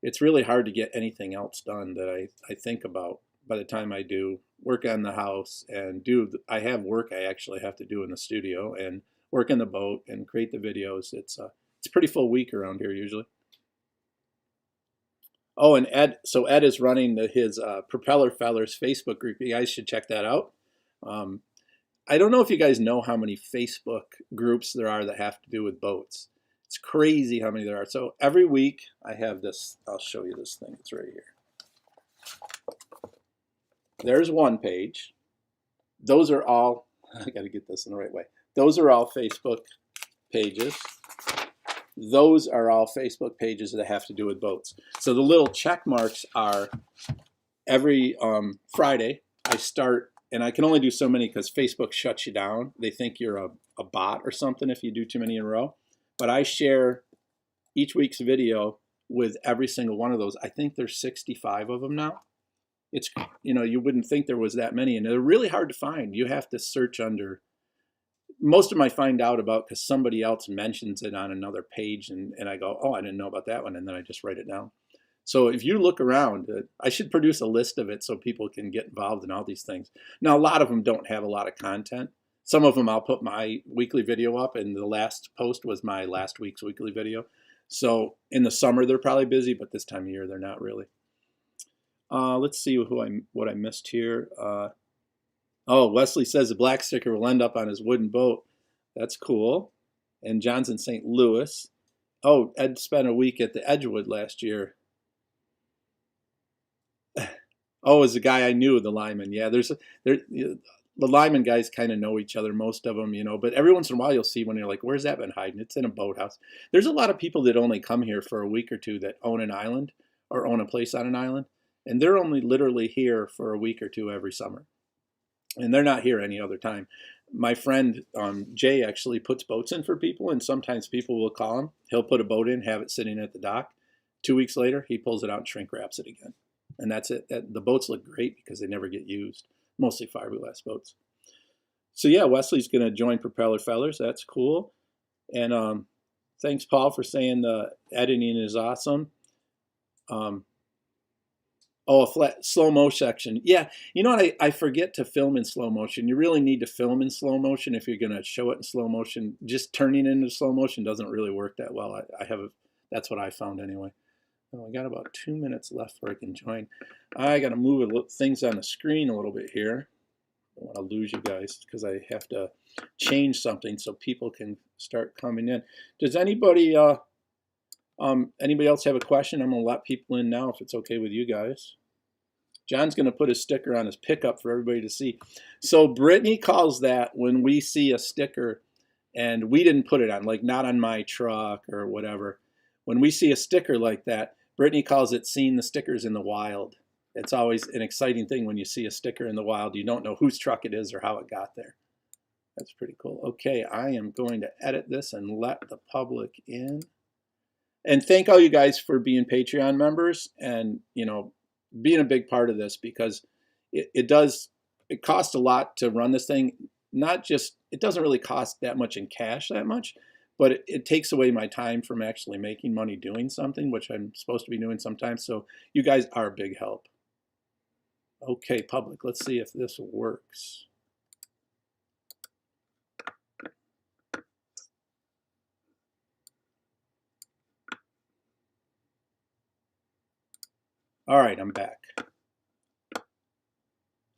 A: it's really hard to get anything else done that I think about by the time I do work on the house and I have work I actually have to do in the studio and work in the boat and create the videos. It's a pretty full week around here usually. Oh, and Ed is running his Propeller Fellers Facebook group. You guys should check that out. I don't know if you guys know how many Facebook groups there are that have to do with boats. It's crazy how many there are. So every week I have this, I'll show you this thing. It's right here. There's one page. Those are all, I got to get this in the right way. Those are all Facebook pages. Those are all Facebook pages that have to do with boats. So the little check marks are every Friday I start, and I can only do so many because Facebook shuts you down. They think you're a bot or something if you do too many in a row. But I share each week's video with every single one of those. I think there's 65 of them now. It's, you know, you wouldn't think there was that many, and they're really hard to find. You have to search under. Most of them I find out about because somebody else mentions it on another page, and I go, oh, I didn't know about that one, and then I just write it down. So if you look around, I should produce a list of it so people can get involved in all these things. Now, a lot of them don't have a lot of content. Some of them I'll put my weekly video up, and the last post was my last week's weekly video. So in the summer, they're probably busy, but this time of year, they're not really. Let's see what I missed here. Oh, Wesley says the black sticker will end up on his wooden boat. That's cool. And John's in St. Louis. Oh, Ed spent a week at the Edgewood last year. Oh, it's a guy I knew, the lineman. Yeah, the lineman guys kind of know each other, most of them, you know. But every once in a while you'll see one, you're like, where's that been hiding? It's in a boathouse. There's a lot of people that only come here for a week or two that own an island or own a place on an island. And they're only literally here for a week or two every summer. And they're not here any other time. My friend Jay actually puts boats in for people, and sometimes people will call him. He'll put a boat in, have it sitting at the dock. 2 weeks later, he pulls it out and shrink wraps it again. And that's it. The boats look great because they never get used. Mostly fiberglass boats. So yeah, Wesley's going to join Propeller Fellers. That's cool. And thanks, Paul, for saying the editing is awesome. Oh, a flat slow-mo section. Yeah, you know what? I forget to film in slow motion. You really need to film in slow motion if you're going to show it in slow motion. Just turning into slow motion doesn't really work that well. That's what I found anyway. Oh, I got about 2 minutes left where I can join. I got to move things on the screen a little bit here. I don't want to lose you guys because I have to change something so people can start coming in. Does anybody else have a question? I'm going to let people in now if it's okay with you guys. John's going to put a sticker on his pickup for everybody to see. So Brittany calls that when we see a sticker and we didn't put it on, like not on my truck or whatever. when we see a sticker like that, Brittany calls it seeing the stickers in the wild. It's always an exciting thing when you see a sticker in the wild. You don't know whose truck it is or how it got there. That's pretty cool. Okay, I am going to edit this and let the public in. And thank all you guys for being Patreon members and, you know, being a big part of this, because it costs a lot to run this thing. Not just, it doesn't really cost that much in cash that much, but it takes away my time from actually making money doing something, which I'm supposed to be doing sometimes. So you guys are a big help. Okay, public, let's see if this works. All right, I'm back.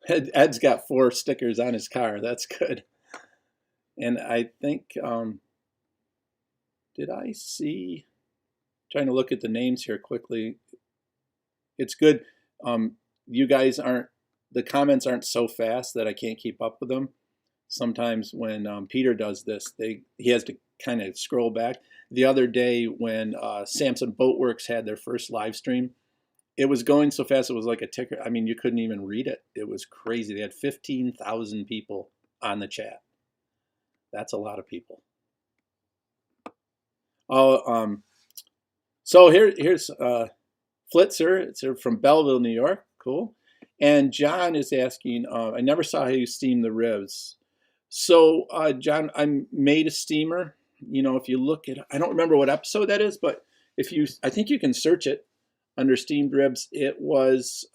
A: Ed's got 4 stickers on his car. That's good. And I think, did I see, trying to look at the names here quickly. It's good. You guys aren't, the comments aren't so fast that I can't keep up with them. Sometimes when Peter does this, he has to kind of scroll back. The other day when Samson Boatworks had their first live stream, it was going so fast, it was like a ticker. I mean, you couldn't even read it. It was crazy. They had 15,000 people on the chat. That's a lot of people. Oh, so here's Flitzer. It's from Belleville, New York. Cool. And John is asking, I never saw how you steam the ribs. So, John, I made a steamer. You know, if you look at, I don't remember what episode that is, but if you, I think you can search it under steamed ribs. It was,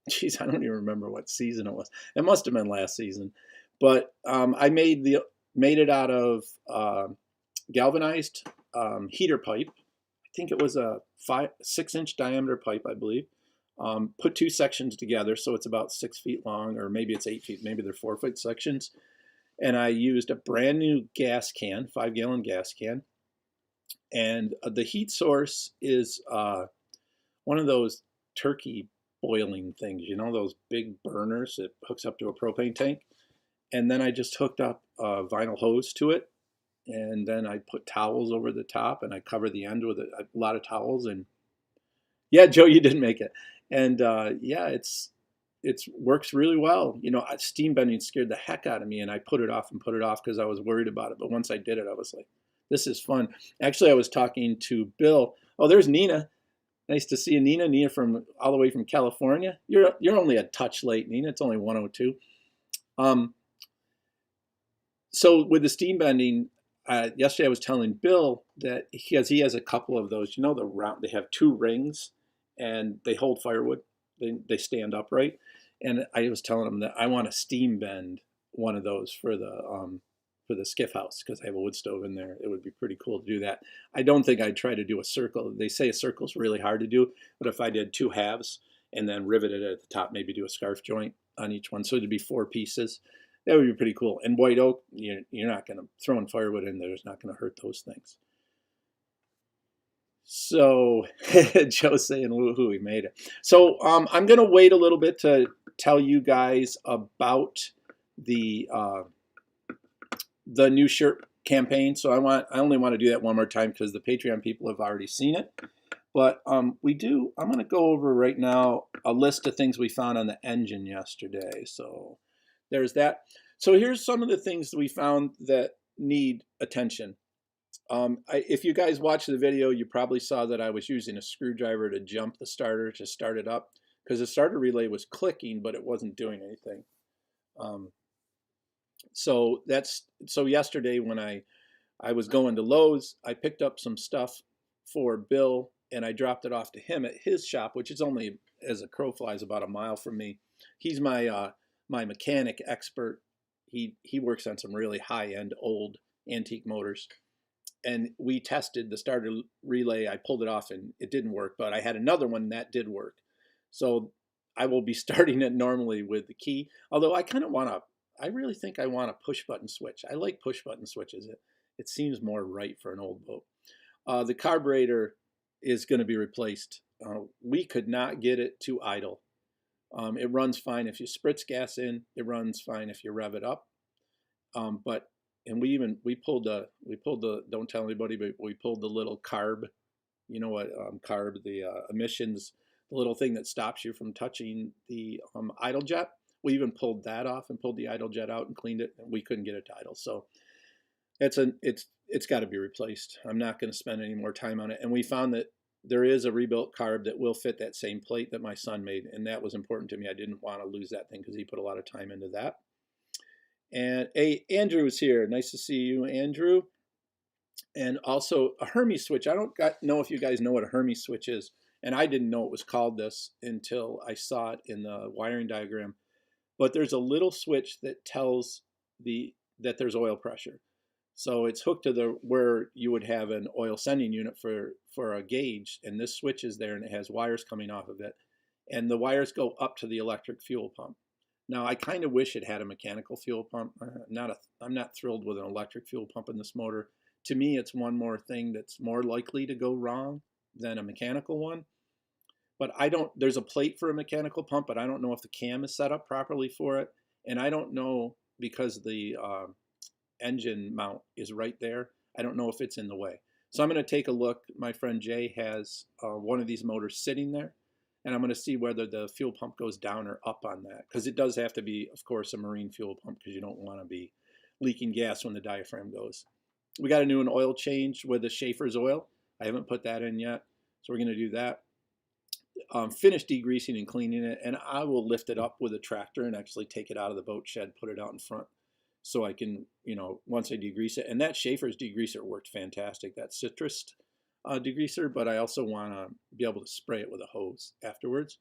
A: geez, I don't even remember what season it was. It must have been last season. But I made it out of galvanized heater pipe. I think it was a 6-inch diameter pipe, I believe. Put 2 sections together, so it's about 6 feet long, or maybe it's 8 feet. Maybe they're 4-foot sections. And I used a brand new gas can, 5-gallon gas can. And the heat source is one of those turkey boiling things, you know, those big burners that hooks up to a propane tank. And then I just hooked up a vinyl hose to it. And then I put towels over the top, and I cover the end with a lot of towels. And yeah, Joe, you didn't make it. And yeah, it's works really well. You know, steam bending scared the heck out of me, and I put it off because I was worried about it. But once I did it, I was like, this is fun. Actually, I was talking to Bill. Oh, there's Nina. Nice to see you, Nina. Nina from all the way from California. You're only a touch late, Nina. It's only 1:02. So with the steam bending, yesterday I was telling Bill that because he has a couple of those, you know, they have 2 rings and they hold firewood. They stand upright. And I was telling him that I want to steam bend one of those for the skiff house, because I have a wood stove in there. It would be pretty cool to do that. I don't think I'd try to do a circle. They say a circle is really hard to do, but if I did 2 halves and then riveted it at the top, maybe do a scarf joint on each one, so it'd be 4 pieces. That would be pretty cool. And white oak, you're not going to, throwing firewood in there is not going to hurt those things. So Joe's saying, woohoo, he made it. So I'm going to wait a little bit to tell you guys about the new shirt campaign. So I only want to do that one more time because the Patreon people have already seen it. But I'm going to go over right now a list of things we found on the engine yesterday. So there's that. So here's some of the things that we found that need attention. If you guys watched the video, you probably saw that I was using a screwdriver to jump the starter to start it up, because the starter relay was clicking, but it wasn't doing anything. So yesterday when I was going to Lowe's, I picked up some stuff for Bill, and I dropped it off to him at his shop, which is only, as a crow flies, about a mile from me. He's my mechanic expert. He works on some really high-end old antique motors. And we tested the starter relay. I pulled it off and it didn't work, but I had another one that did work. So I will be starting it normally with the key. Although I really think I want a push button switch. I like push button switches. It seems more right for an old boat. The carburetor is going to be replaced. We could not get it to idle. It runs fine if you spritz gas in. It runs fine if you rev it up. But and we pulled the don't tell anybody, but we pulled the little carb, you know what, carb, the emissions, the little thing that stops you from touching the idle jet. We even pulled that off and pulled the idle jet out and cleaned it, and we couldn't get it to idle. So it's got to be replaced. I'm not going to spend any more time on it. And we found that there is a rebuilt carb that will fit that same plate that my son made, and that was important to me. I didn't want to lose that thing because he put a lot of time into that. And hey, Andrew is here. Nice to see you, Andrew. And also a Hermes switch. I don't know if you guys know what a Hermes switch is, and I didn't know it was called this until I saw it in the wiring diagram. But there's a little switch that tells that there's oil pressure. So it's hooked to where you would have an oil sending unit for a gauge, and this switch is there, and it has wires coming off of it, and the wires go up to the electric fuel pump. Now I kind of wish it had a mechanical fuel pump. I'm not thrilled with an electric fuel pump in this motor. To me, it's one more thing that's more likely to go wrong than a mechanical one. But there's a plate for a mechanical pump, but I don't know if the cam is set up properly for it, and I don't know because the engine mount is right there. I don't know if it's in the way. So I'm going to take a look. My friend Jay has one of these motors sitting there, and I'm going to see whether the fuel pump goes down or up on that, because it does have to be, of course, a marine fuel pump, because you don't want to be leaking gas when the diaphragm goes. We got to do an oil change with the Schaefer's oil. I haven't put that in yet, so we're going to do that. Finish degreasing and cleaning it, and I will lift it up with a tractor and actually take it out of the boat shed, put it out in front, so I can, once I degrease it. And that Schaefer's degreaser worked fantastic, that citrus degreaser, but I also want to be able to spray it with a hose afterwards.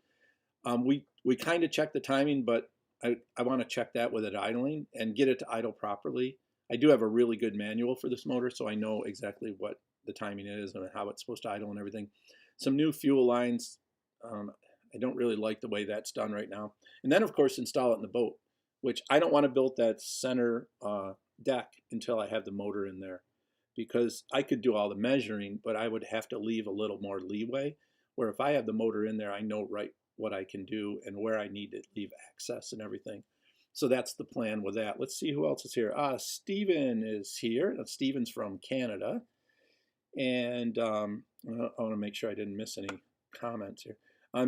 A: We kind of check the timing, but I want to check that with it idling and get it to idle properly. I do have a really good manual for this motor, so I know exactly what the timing is and how it's supposed to idle and everything. Some new fuel lines. I don't really like the way that's done right now. And then, of course, install it in the boat, which I don't want to build that center deck until I have the motor in there, because I could do all the measuring, but I would have to leave a little more leeway, where if I have the motor in there, I know right what I can do and where I need to leave access and everything. So that's the plan with that. Let's see who else is here. Steven is here. Steven's from Canada. And I want to make sure I didn't miss any comments here.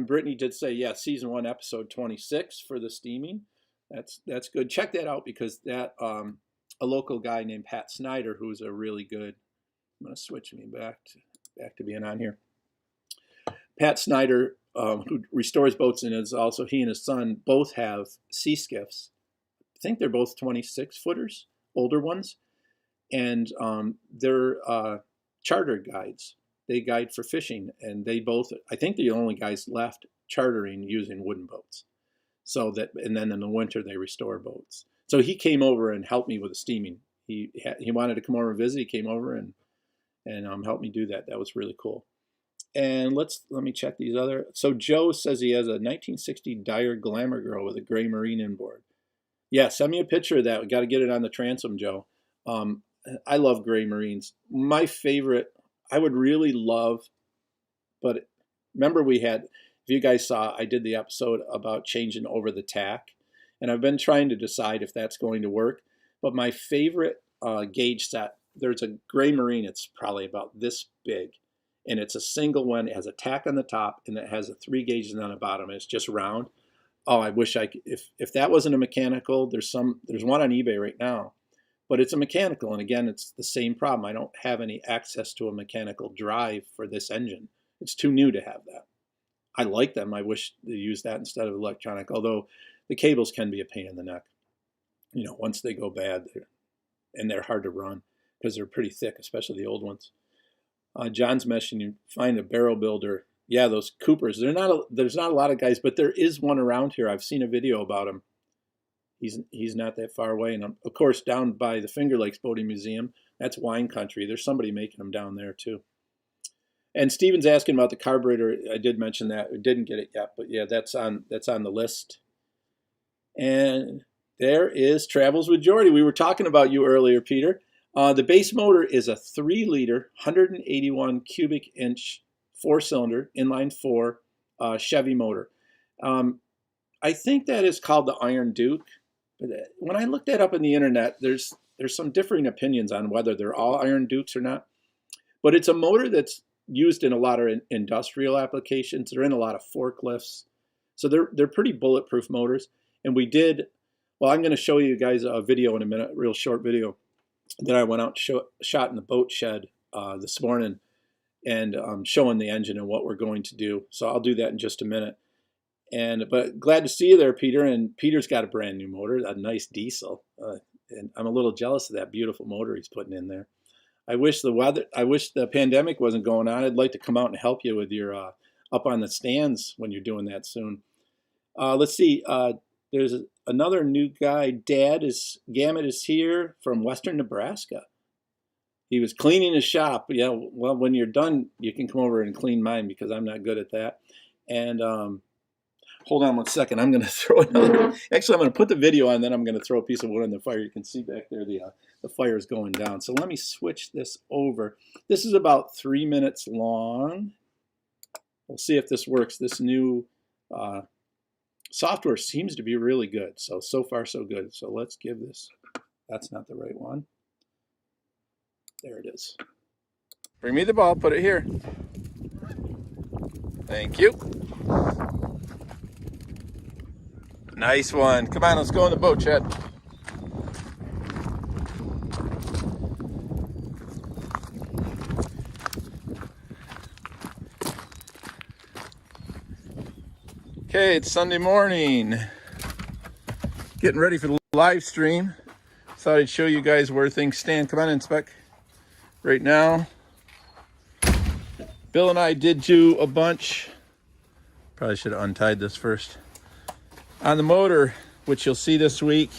A: Brittany did say, yeah, season 1, episode 26 for the steaming. That's good. Check that out, because that a local guy named Pat Snyder, who's a really good. I'm going to switch me back to being on here. Pat Snyder, who restores boats, and is also, he and his son both have sea skiffs. I think they're both 26 footers, older ones, and they're charter guides. They guide for fishing, and they both, I think they're the only guys left chartering using wooden boats. So that, and then in the winter they restore boats. So he came over and helped me with the steaming. He wanted to come over and visit. He came over and helped me do that. That was really cool. And let me check these other. So Joe says he has a 1960 Dyer Glamour Girl with a gray marine inboard. Yeah, send me a picture of that. We got to get it on the transom, Joe. I love gray marines. My favorite, I would really love, but remember if you guys saw, I did the episode about changing over the tack, and I've been trying to decide if that's going to work. But my favorite gauge set, there's a gray marine, it's probably about this big, and it's a single one. It has a tack on the top, and it has 3 gauges on the bottom, and it's just round. Oh, I wish I could, if that wasn't a mechanical, there's one on eBay right now. But it's a mechanical, and again, it's the same problem. I don't have any access to a mechanical drive for this engine. It's too new to have that. I like them. I wish they used that instead of electronic, although the cables can be a pain in the neck. Once they go bad, they're hard to run because they're pretty thick, especially the old ones. John's mentioning, find a barrel builder. Yeah, those Coopers. There's not a lot of guys, but there is one around here. I've seen a video about him. He's not that far away, and of course down by the Finger Lakes Boating Museum, that's wine country. There's somebody making them down there too. And Steven's asking about the carburetor. I did mention that. We didn't get it yet, but yeah, that's on the list. And there is Travels with Jordy. We were talking about you earlier, Peter. The base motor is a 3-liter, 181 cubic inch 4-cylinder inline 4 Chevy motor. I think that is called the Iron Duke. But when I looked that up on the internet, there's there's some differing opinions on whether they're all iron dukes or not. But it's a motor that's used in a lot of industrial applications. They're in a lot of forklifts. So they're pretty bulletproof motors. And we did, well, I'm going to show you guys a video in a minute, a real short video that I went out and shot in the boat shed this morning, and showing the engine and what we're going to do. So I'll do that in just a minute. But glad to see you there, Peter. And Peter's got a brand new motor, a nice diesel. And I'm a little jealous of that beautiful motor he's putting in there. I wish the pandemic wasn't going on. I'd like to come out and help you with your up on the stands when you're doing that soon. Let's see. There's another new guy. Gamut is here from Western Nebraska. He was cleaning his shop. Yeah, well, when you're done, you can come over and clean mine because I'm not good at that. And hold on one second. I'm going to throw another. Actually, I'm going to put the video on, then I'm going to throw a piece of wood in the fire. You can see back there the fire is going down. So let me switch this over. This is about 3 minutes long. We'll see if this works. This new software seems to be really good. So far, so good. So let's give this. That's not the right one. There it is. Bring me the ball. Put it here. Thank you. Nice one. Come on, let's go in the boat, Chad. Okay, it's Sunday morning. Getting ready for the live stream. Thought I'd show you guys where things stand. Come on in, Spec. Right now, Bill and I did do a bunch. Probably should have untied this first. On the motor, which you'll see this week.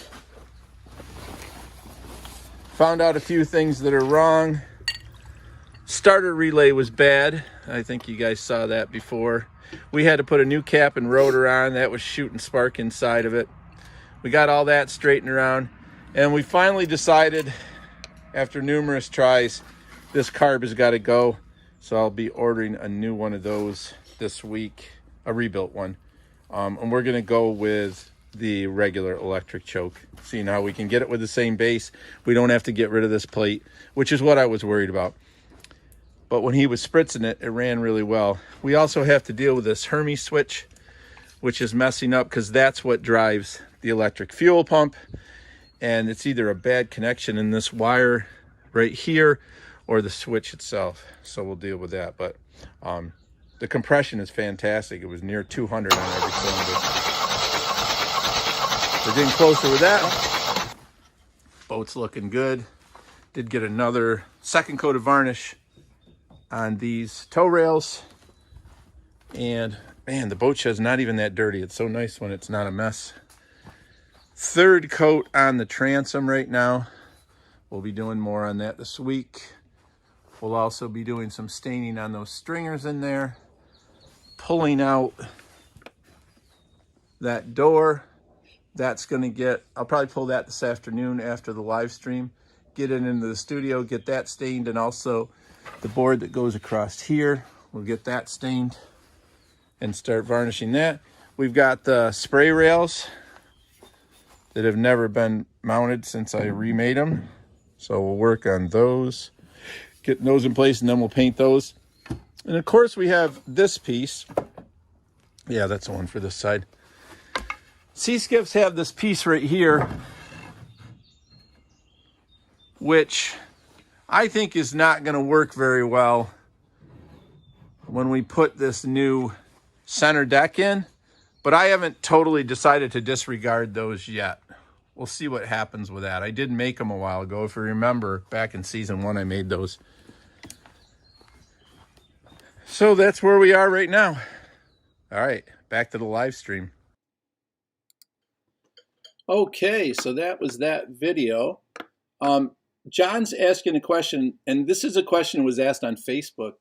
A: Found out a few things that are wrong. Starter relay was bad. I think you guys saw that before. We had to put a new cap and rotor on. That was shooting spark inside of it. We got all that straightened around. And we finally decided, after numerous tries, this carb has got to go. So I'll be ordering a new one of those this week, a rebuilt one. And we're going to go with the regular electric choke. See, now we can get it with the same base. We don't have to get rid of this plate, which is what I was worried about. But when he was spritzing it, it ran really well. We also have to deal with this Hermes switch, which is messing up because that's what drives the electric fuel pump. And it's either a bad connection in this wire right here or the switch itself. So we'll deal with that. But the compression is fantastic. It was near 200 on every cylinder. We're getting closer with that. Boat's looking good. Did get another second coat of varnish on these tow rails. And man, the boat shed's not even that dirty. It's so nice when it's not a mess. Third coat on the transom right now. We'll be doing more on that this week. We'll also be doing some staining on those stringers in there. Pulling out that door. That's going to get, I'll probably pull that this afternoon after the live stream. Get it into the studio, get that stained, and also the board that goes across here. We'll get that stained and start varnishing that. We've got the spray rails that have never been mounted since I remade them. So we'll work on those, getting those in place, and then we'll paint those. And of course we have this piece. Yeah, that's the one for this side. Sea-Skiffs have this piece right here, which I think is not going to work very well when we put this new center deck in. But I haven't totally decided to disregard those yet. We'll see what happens with that. I did make them a while ago. If you remember, back in season 1, I made those. So that's where we are right now. All right, back to the live stream. Okay, so that was that video. John's asking a question, and this is a question that was asked on Facebook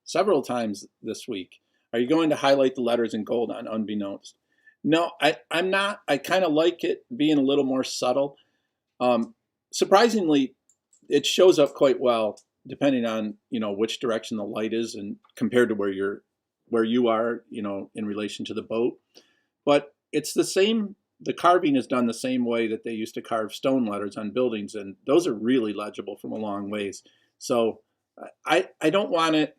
A: several times this week. Are you going to highlight the letters in gold on Unbeknownst? No, I'm not. I kind of like it being a little more subtle. Surprisingly, it shows up quite well depending on, which direction the light is and compared to where you are, in relation to the boat. But it's the same the carving is done the same way that they used to carve stone letters on buildings, and those are really legible from a long ways. So I don't want it.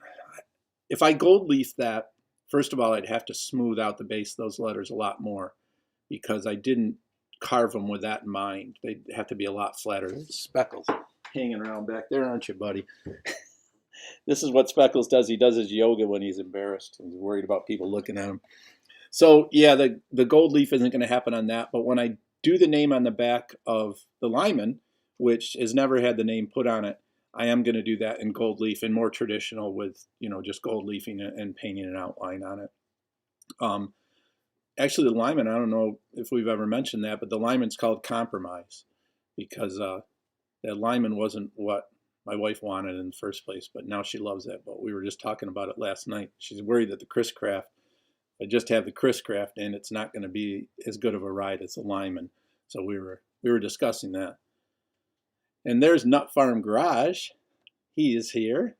A: If I gold leaf that, first of all, I'd have to smooth out the base of those letters a lot more because I didn't carve them with that in mind. They'd have to be a lot flatter. There's Speckles hanging around back there, aren't you, buddy? This is what Speckles does. He does his yoga when he's embarrassed. He's worried about people looking at him. So yeah, the gold leaf isn't going to happen on that. But when I do the name on the back of the Lyman, which has never had the name put on it, I am going to do that in gold leaf and more traditional with, just gold leafing and painting an outline on it. Actually, the Lyman, I don't know if we've ever mentioned that, but the Lyman's called Compromise because that Lyman wasn't what my wife wanted in the first place, but now she loves that boat. We were just talking about it last night. She's worried that the Chris Craft, I just have the Chris Craft and it's not going to be as good of a ride as the Lyman. So we were discussing that. And there's Nut Farm Garage. He is here.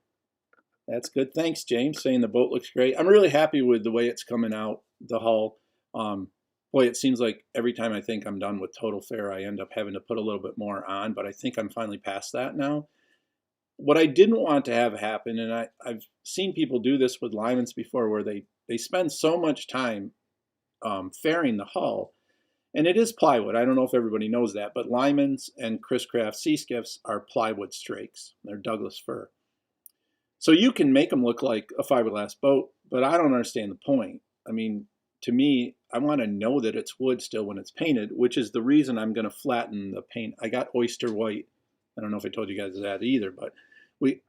A: That's good. Thanks, James, saying the boat looks great. I'm really happy with the way it's coming out, the hull. Boy, it seems like every time I think I'm done with Total Fair, I end up having to put a little bit more on, but I think I'm finally past that now. What I didn't want to have happen, and I've seen people do this with Lymans before, where they spend so much time fairing the hull, and it is plywood. I don't know if everybody knows that, but Lymans and Chris Craft sea skiffs are plywood strakes. They're Douglas fir. So you can make them look like a fiberglass boat, but I don't understand the point. I mean, to me, I want to know that it's wood still when it's painted, which is the reason I'm going to flatten the paint. I got oyster white. I don't know if I told you guys that either, but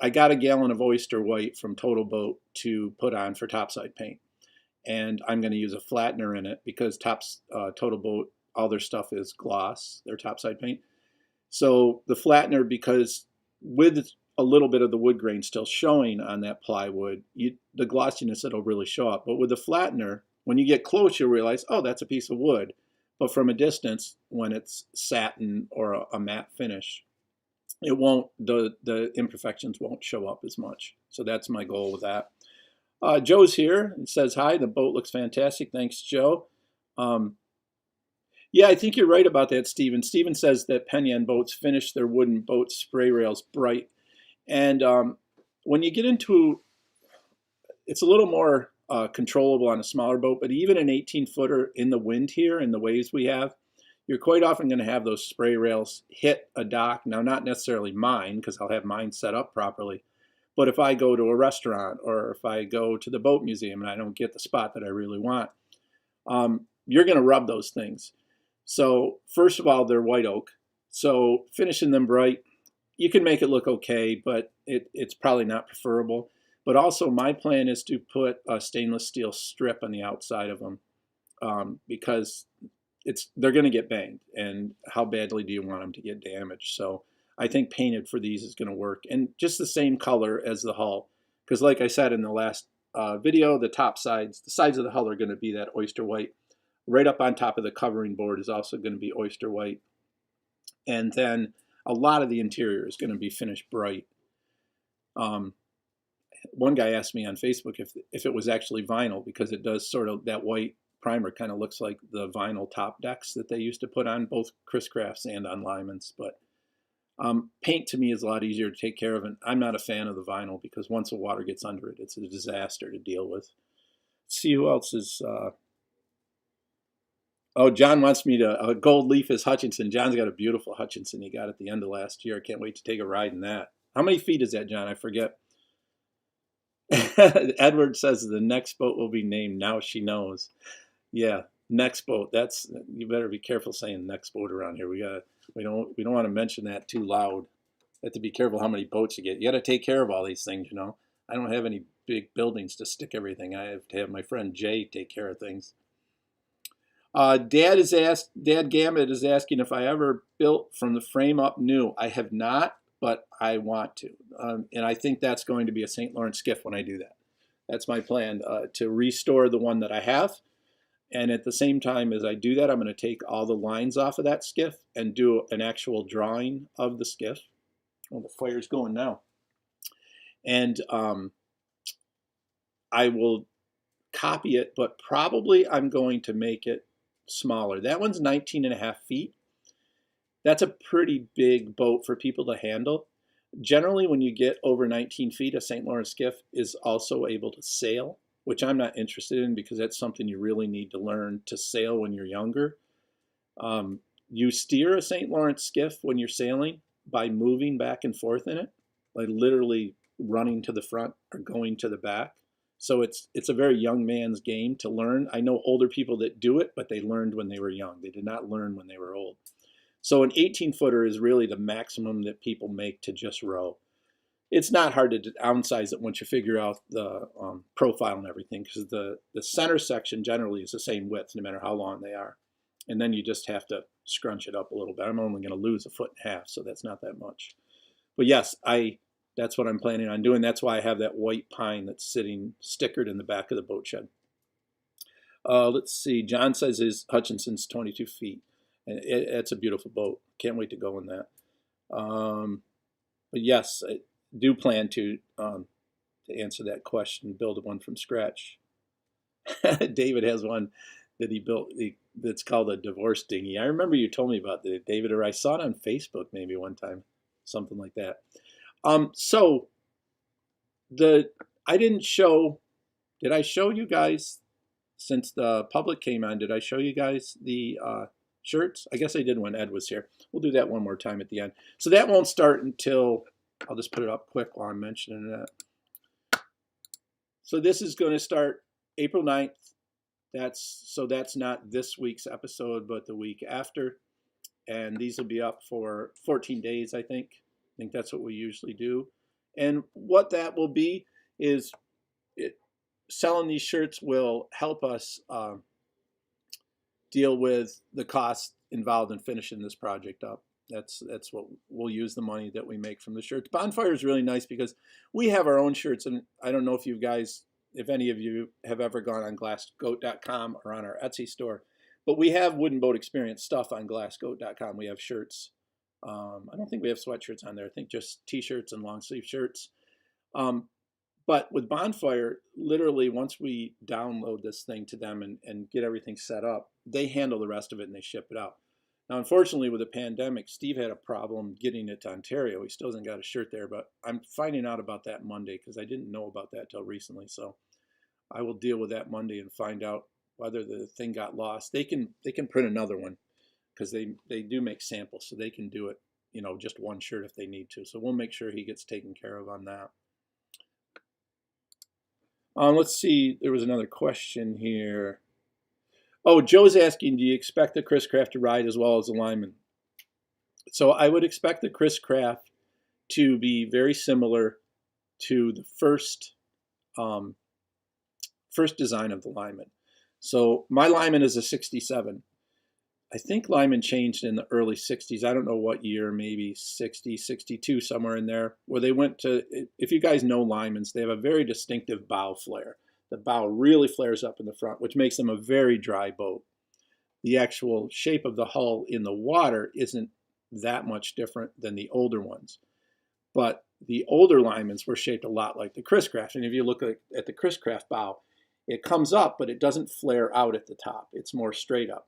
A: I got a gallon of oyster white from Total Boat to put on for topside paint. And I'm going to use a flattener in it because Total Boat, all their stuff is gloss, their topside paint. So the flattener, because with a little bit of the wood grain still showing on that plywood, the glossiness, it'll really show up. But with the flattener, when you get close, you'll realize, oh, that's a piece of wood. But from a distance, when it's satin or a matte finish, it won't, the imperfections won't show up as much. So that's my goal with that. Joe's here. It says, hi, the boat looks fantastic. Thanks, Joe. Yeah, I think you're right about that, Stephen. Stephen says that Penyan boats finish their wooden boat spray rails bright. And when you get into, it's a little more controllable on a smaller boat, but even an 18-footer in the wind here in the waves we have, you're quite often going to have those spray rails hit a dock. Now, not necessarily mine, because I'll have mine set up properly. But if I go to a restaurant or if I go to the boat museum and I don't get the spot that I really want, you're going to rub those things. So first of all, they're white oak. So finishing them bright, you can make it look okay, but it's probably not preferable. But also my plan is to put a stainless steel strip on the outside of them because they're going to get banged. And how badly do you want them to get damaged? So I think painted for these is going to work. And just the same color as the hull. Because like I said in the last video, the sides of the hull are going to be that oyster white. Right up on top of the covering board is also going to be oyster white. And then a lot of the interior is going to be finished bright. One guy asked me on Facebook if it was actually vinyl, because it does sort of, that white primer kind of looks like the vinyl top decks that they used to put on both Chris Crafts and on Lymans. But paint to me is a lot easier to take care of, and I'm not a fan of the vinyl because once the water gets under it, it's a disaster to deal with. Let's see who else is... Oh, John wants me to gold leaf his Hutchinson. John's got a beautiful Hutchinson he got at the end of last year. I can't wait to take a ride in that. How many feet is that, John? I forget. Edward says the next boat will be named Now She Knows. Yeah, next boat. You better be careful saying next boat around here. We don't want to mention that too loud. You have to be careful how many boats you get. You got to take care of all these things, I don't have any big buildings to stick everything. I have to have my friend Jay take care of things. Dad Gamut is asking if I ever built from the frame up new. I have not, but I want to. And I think that's going to be a St. Lawrence skiff when I do that. That's my plan, to restore the one that I have. And at the same time as I do that, I'm going to take all the lines off of that skiff and do an actual drawing of the skiff. Oh, the fire's going now. And I will copy it, but probably I'm going to make it smaller. That one's 19 and a half feet. That's a pretty big boat for people to handle. Generally, when you get over 19 feet, a St. Lawrence skiff is also able to sail, which I'm not interested in because that's something you really need to learn to sail when you're younger. You steer a St. Lawrence skiff when you're sailing by moving back and forth in it, like literally running to the front or going to the back. So it's a very young man's game to learn. I know older people that do it, but they learned when they were young. They did not learn when they were old. So an 18-footer is really the maximum that people make to just row. It's not hard to downsize it once you figure out the profile and everything, because the center section generally is the same width no matter how long they are. And then you just have to scrunch it up a little bit. I'm only going to lose 1.5 feet, so that's not that much. But yes, that's what I'm planning on doing. That's why I have that white pine that's sitting stickered in the back of the boat shed. Let's see. John says his Hutchinson's 22 feet. And it's a beautiful boat. Can't wait to go in that. But yes, I do plan to answer that question, build one from scratch. David has one that he built that's called a divorce dinghy. I remember you told me about that, David, or I saw it on Facebook maybe one time, something like that. So I didn't show, did I show you guys, since the public came on, did I show you guys the shirts? I guess I did when Ed was here. We'll do that one more time at the end. So that won't start until, I'll just put it up quick while I'm mentioning that. So this is going to start April 9th. That's not this week's episode, but the week after. And these will be up for 14 days, I think. I think that's what we usually do. And what that will be is selling these shirts will help us deal with the cost involved in finishing this project up. That's what we'll use the money that we make from the shirts. Bonfire is really nice because we have our own shirts, and I don't know if you guys, if any of you have ever gone on glassgoat.com or on our Etsy store, but we have Wooden Boat Experience stuff on glassgoat.com. We have shirts. I don't think we have sweatshirts on there. I think just t-shirts and long sleeve shirts. But with Bonfire, literally once we download this thing to them and get everything set up, they handle the rest of it and they ship it out. Now, unfortunately, with the pandemic, Steve had a problem getting it to Ontario. He still hasn't got a shirt there, but I'm finding out about that Monday because I didn't know about that till recently. So I will deal with that Monday and find out whether the thing got lost. They can print another one because they do make samples, so they can do it, just one shirt if they need to. So we'll make sure he gets taken care of on that. Let's see, there was another question here. Oh, Joe's asking, do you expect the Chris Craft to ride as well as the Lyman? So I would expect the Chris Craft to be very similar to the first design of the Lyman. So my Lyman is a 67. I think Lyman changed in the early 60s. I don't know what year, maybe 60, 62, somewhere in there, where they went to, if you guys know Lymans, they have a very distinctive bow flare. The bow really flares up in the front, which makes them a very dry boat. The actual shape of the hull in the water isn't that much different than the older ones. But the older Lymans were shaped a lot like the Chris Craft. And if you look at the Chris Craft bow, it comes up, but it doesn't flare out at the top. It's more straight up.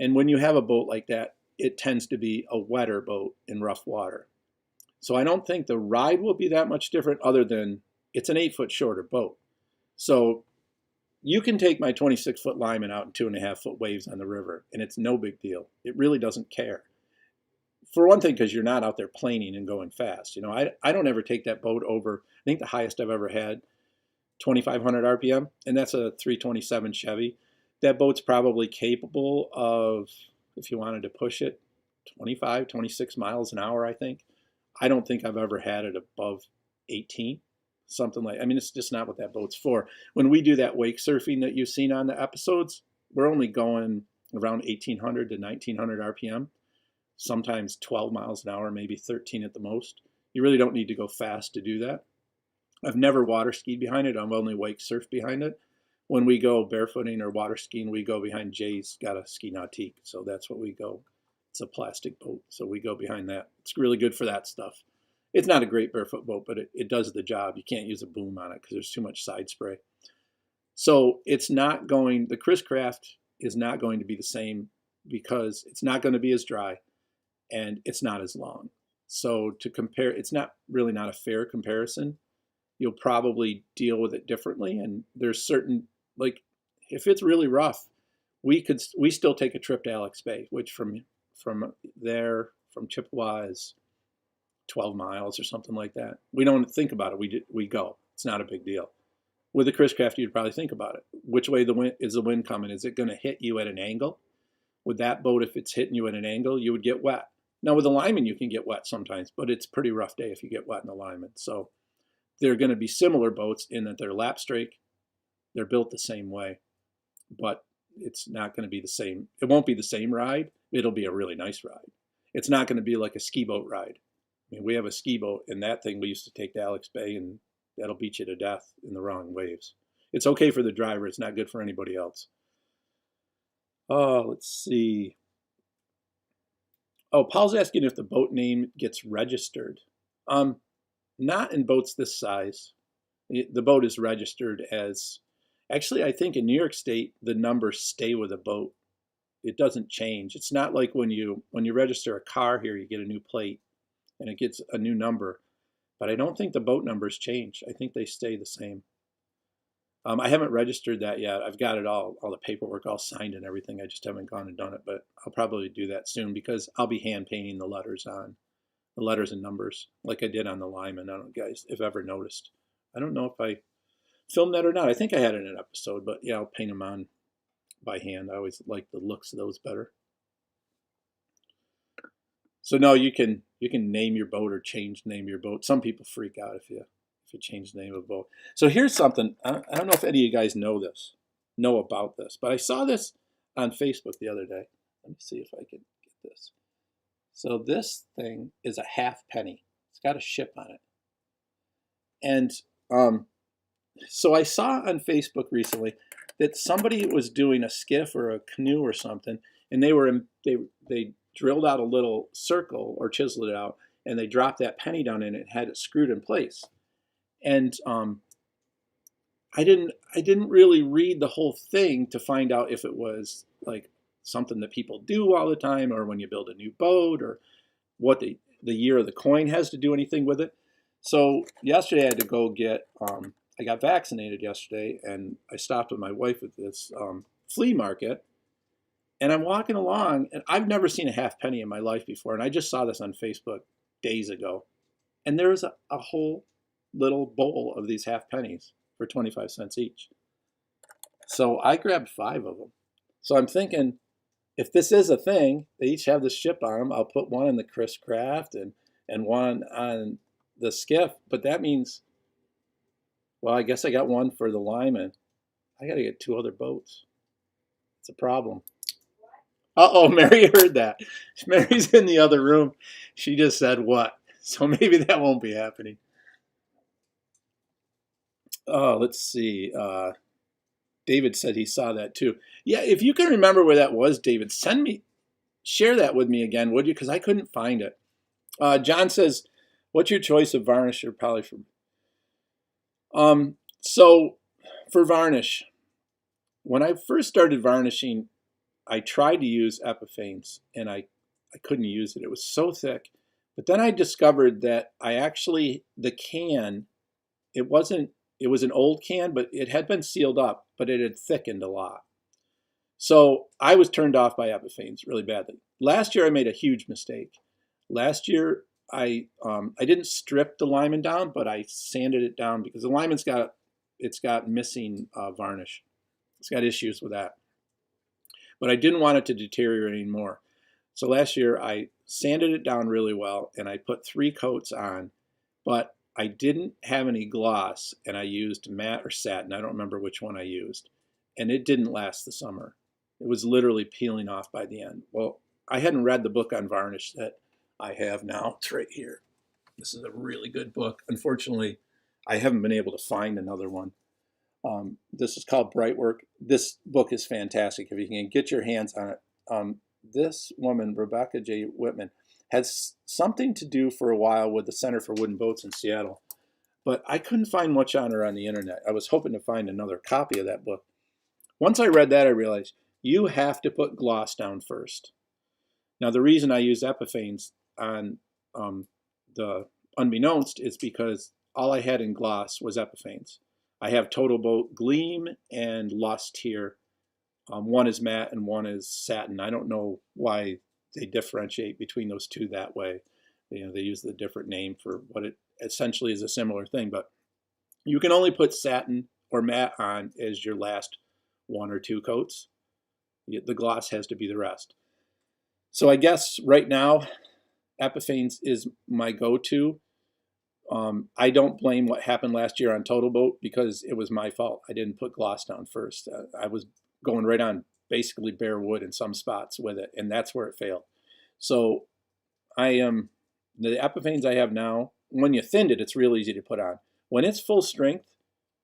A: And when you have a boat like that, it tends to be a wetter boat in rough water. So I don't think the ride will be that much different other than it's an 8-foot shorter boat. So you can take my 26-foot Lyman out in 2.5-foot waves on the river, and it's no big deal. It really doesn't care. For one thing, because you're not out there planing and going fast. I don't ever take that boat over, I think the highest I've ever had, 2,500 RPM, and that's a 327 Chevy. That boat's probably capable of, if you wanted to push it, 25, 26 miles an hour, I think. I don't think I've ever had it above 18, something like, it's just not what that boat's for. When we do that wake surfing that you've seen on the episodes, we're only going around 1,800 to 1,900 RPM, sometimes 12 miles an hour, maybe 13 at the most. You really don't need to go fast to do that. I've never water skied behind it. I've only wake surfed behind it. When we go barefooting or water skiing, we go behind Jay's got a ski nautique. So that's what we go. It's a plastic boat. So we go behind that. It's really good for that stuff. It's not a great barefoot boat, but it does the job. You can't use a boom on it because there's too much side spray. So it's not going, the Chris Craft is not going to be the same because it's not going to be as dry and it's not as long. So to compare, it's not really not a fair comparison. You'll probably deal with it differently. And there's certain, like if it's really rough, we still take a trip to Alex Bay, which from there from Chippewa is 12 miles or something like that. We don't think about it. We go. It's not a big deal. With a Chris Craft, you'd probably think about it. Which way is the wind coming? Is it going to hit you at an angle? With that boat, if it's hitting you at an angle, you would get wet. Now with a lineman, you can get wet sometimes, but it's a pretty rough day if you get wet in the lineman. So they're going to be similar boats in that they're lap strake. They're built the same way, but it's not going to be the same. It won't be the same ride. It'll be a really nice ride. It's not going to be like a ski boat ride. I mean, we have a ski boat, and that thing we used to take to Alex Bay, and that'll beat you to death in the wrong waves. It's okay for the driver. It's not good for anybody else. Oh, let's see. Oh, Paul's asking if the boat name gets registered. Not in boats this size. The boat is registered as, actually, I think in New York State, the numbers stay with a boat. It doesn't change. It's not like when you register a car here, you get a new plate and it gets a new number. But I don't think the boat numbers change. I think they stay the same. I haven't registered that yet. I've got it all the paperwork all signed and everything. I just haven't gone and done it, but I'll probably do that soon because I'll be hand painting the letters and numbers like I did on the Lyman. I don't know, guys, if ever noticed. I don't know if I filmed that or not. I think I had it in an episode, but yeah, I'll paint them on by hand. I always like the looks of those better. So no, you can name your boat or name your boat. Some people freak out if you change the name of a boat. So here's something. I don't know if any of you guys know about this, but I saw this on Facebook the other day. Let me see if I can get this. So this thing is a half penny. It's got a ship on it. And so I saw on Facebook recently that somebody was doing a skiff or a canoe or something, and they drilled out a little circle or chiseled it out, and they dropped that penny down in it and had it screwed in place. And I didn't really read the whole thing to find out if it was like something that people do all the time, or when you build a new boat, or what the year of the coin has to do anything with it. So yesterday I had to go get, I got vaccinated yesterday, and I stopped with my wife at this flea market, and I'm walking along, and I've never seen a half penny in my life before, and I just saw this on Facebook days ago, and there was a whole little bowl of these half pennies for 25 cents each. So I grabbed 5 of them. So I'm thinking, if this is a thing, they each have the ship on them. I'll put one in the Chris Craft and one on the skiff. But that means, well, I guess I got one for the Lyman. I got to get 2 other boats. It's a problem. Uh-oh, Mary heard that. Mary's in the other room. She just said what? So maybe that won't be happening. Let's see. David said he saw that too. Yeah, if you can remember where that was, David, share that with me again, would you? Because I couldn't find it. John says, what's your choice of varnish or polyfilm? So for varnish, when I first started varnishing, I tried to use Epiphanes, and I couldn't use it. It was so thick. But then I discovered that the can, it was an old can, but it had been sealed up, but it had thickened a lot. So I was turned off by Epiphanes really badly. Last year I made a huge mistake. Last year I didn't strip the Lyman down, but I sanded it down because the Lyman's got missing varnish. It's got issues with that. But I didn't want it to deteriorate anymore. So last year I sanded it down really well, and I put 3 coats on, but I didn't have any gloss, and I used matte or satin. I don't remember which one I used. And it didn't last the summer. It was literally peeling off by the end. Well, I hadn't read the book on varnish that I have now. It's right here. This is a really good book. Unfortunately, I haven't been able to find another one. This is called Brightwork. This book is fantastic if you can get your hands on it. This woman, Rebecca J. Whitman, has something to do for a while with the Center for Wooden Boats in Seattle, but I couldn't find much on her on the internet. I was hoping to find another copy of that book. Once I read that, I realized you have to put gloss down first. Now, the reason I use Epiphanes on the unbeknownst is because all I had in gloss was Epiphanes. I have Total Boat Gleam and Lust here. One is matte and one is satin. I don't know why they differentiate between those two that way. You know, they use the different name for what it essentially is a similar thing, but you can only put satin or matte on as your last one or two coats. The gloss has to be the rest. So I guess right now, Epiphanes is my go-to. I don't blame what happened last year on Total Boat because it was my fault. I didn't put gloss down first. I was going right on basically bare wood in some spots with it, and that's where it failed. So I am the Epiphanes I have now. When you thinned it, it's real easy to put on. When it's full strength,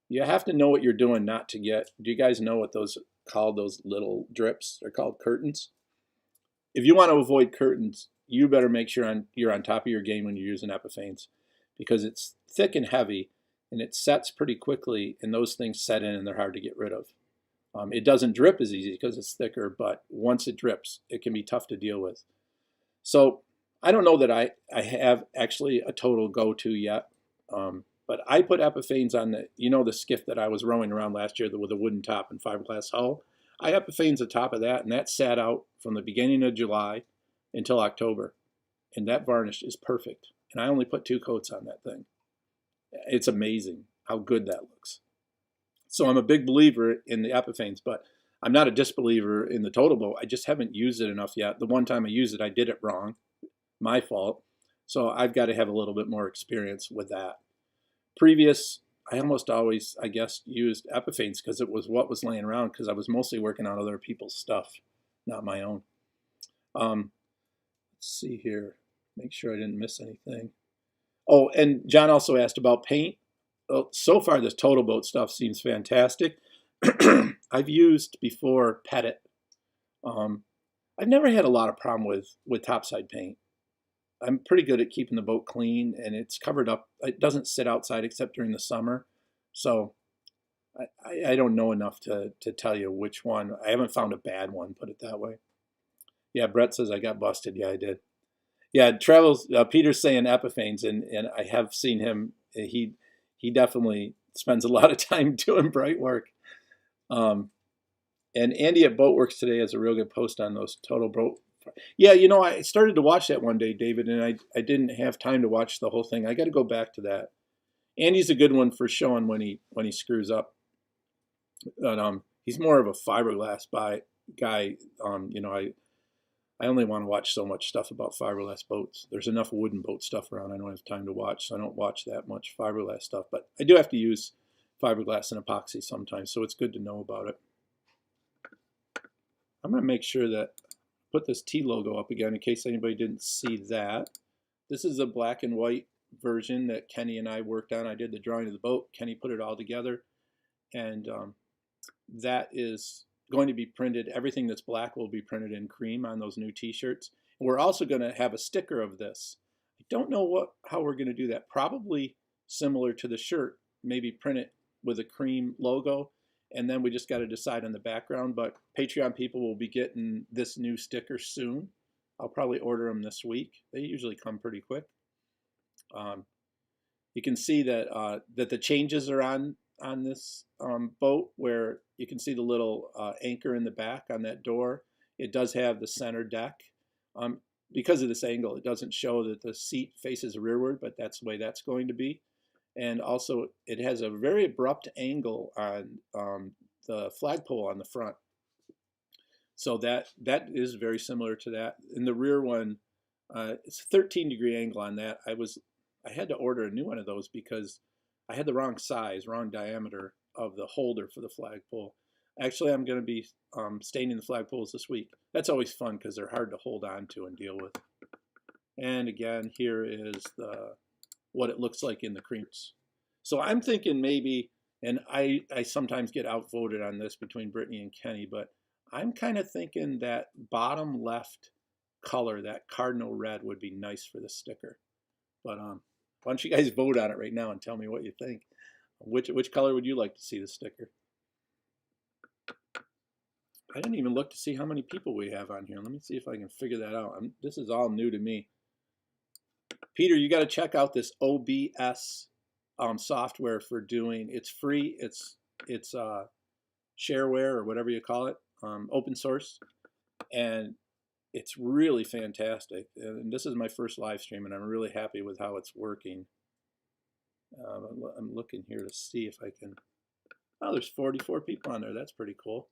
A: you have to know what you're doing not to get. Do you guys know what those called? Those little drips? They're called curtains. If you want to avoid curtains, you better make sure you're on top of your game when you're using Epiphanes, because it's thick and heavy, and it sets pretty quickly, and those things set in and they're hard to get rid of. It doesn't drip as easy because it's thicker, but once it drips, it can be tough to deal with. So I don't know that I have actually a total go-to yet, but I put Epiphanes on the skiff that I was rowing around last year with a wooden top and fiberglass hull. I Epiphanes the top of that, and that sat out from the beginning of July until October, and that varnish is perfect. And I only put 2 coats on that thing. It's amazing how good that looks. So I'm a big believer in the Epiphanes, but I'm not a disbeliever in the Total Boat. I just haven't used it enough yet. The one time I used it, I did it wrong. My fault. So I've got to have a little bit more experience with that. Previous, I almost always, I guess, used Epiphanes because it was what was laying around, because I was mostly working on other people's stuff, not my own. Let's see here. Make sure I didn't miss anything. Oh, and John also asked about paint. Well, so far, this Total Boat stuff seems fantastic. I've used before Pettit. I've never had a lot of problem with topside paint. I'm pretty good at keeping the boat clean, and it's covered up. It doesn't sit outside except during the summer. So I don't know enough to tell you which one. I haven't found a bad one, put it that way. Yeah, Brett says I got busted. Yeah, I did. Yeah, Peter's saying Epiphanes, and I have seen him. He definitely spends a lot of time doing bright work. And Andy at Boatworks today has a real good post on those Total Boat. Yeah, I started to watch that one day, David, and I didn't have time to watch the whole thing. I got to go back to that. Andy's a good one for showing when he screws up. But he's more of a fiberglass guy. I only want to watch so much stuff about fiberglass boats. There's enough wooden boat stuff around. I don't have time to watch, so I don't watch that much fiberglass stuff. But I do have to use fiberglass and epoxy sometimes, so it's good to know about it. I'm going to make sure that put this T logo up again in case anybody didn't see that. This is a black and white version that Kenny and I worked on. I did the drawing of the boat. Kenny put it all together, and that is going to be printed. Everything that's black will be printed in cream on those new t-shirts. And we're also going to have a sticker of this. I don't know how we're going to do that. Probably similar to the shirt, maybe print it with a cream logo, and then we just got to decide on the background. But Patreon people will be getting this new sticker soon. I'll probably order them this week. They usually come pretty quick. You can see that that the changes are on this boat, where you can see the little anchor in the back on that door. It does have the center deck. Because of this angle, it doesn't show that the seat faces rearward, but that's the way that's going to be. And also, it has a very abrupt angle on the flagpole on the front. So that is very similar to that. In the rear one, it's a 13-degree angle on that. I had to order a new one of those because I had the wrong size, wrong diameter of the holder for the flagpole. Actually, I'm going to be staining the flagpoles this week. That's always fun because they're hard to hold on to and deal with. And again, here is what it looks like in the creams. So I'm thinking maybe, and I sometimes get outvoted on this between Brittany and Kenny, but I'm kind of thinking that bottom left color, that cardinal red, would be nice for the sticker. But why don't you guys vote on it right now and tell me what you think? Which color would you like to see the sticker? I didn't even look to see how many people we have on here. Let me see if I can figure that out. This is all new to me. Peter, you got to check out this OBS software for doing. It's free. It's shareware or whatever you call it, open source, and it's really fantastic. And this is my first live stream, and I'm really happy with how it's working. I'm looking here to see if I can. Oh, there's 44 people on there. That's pretty cool.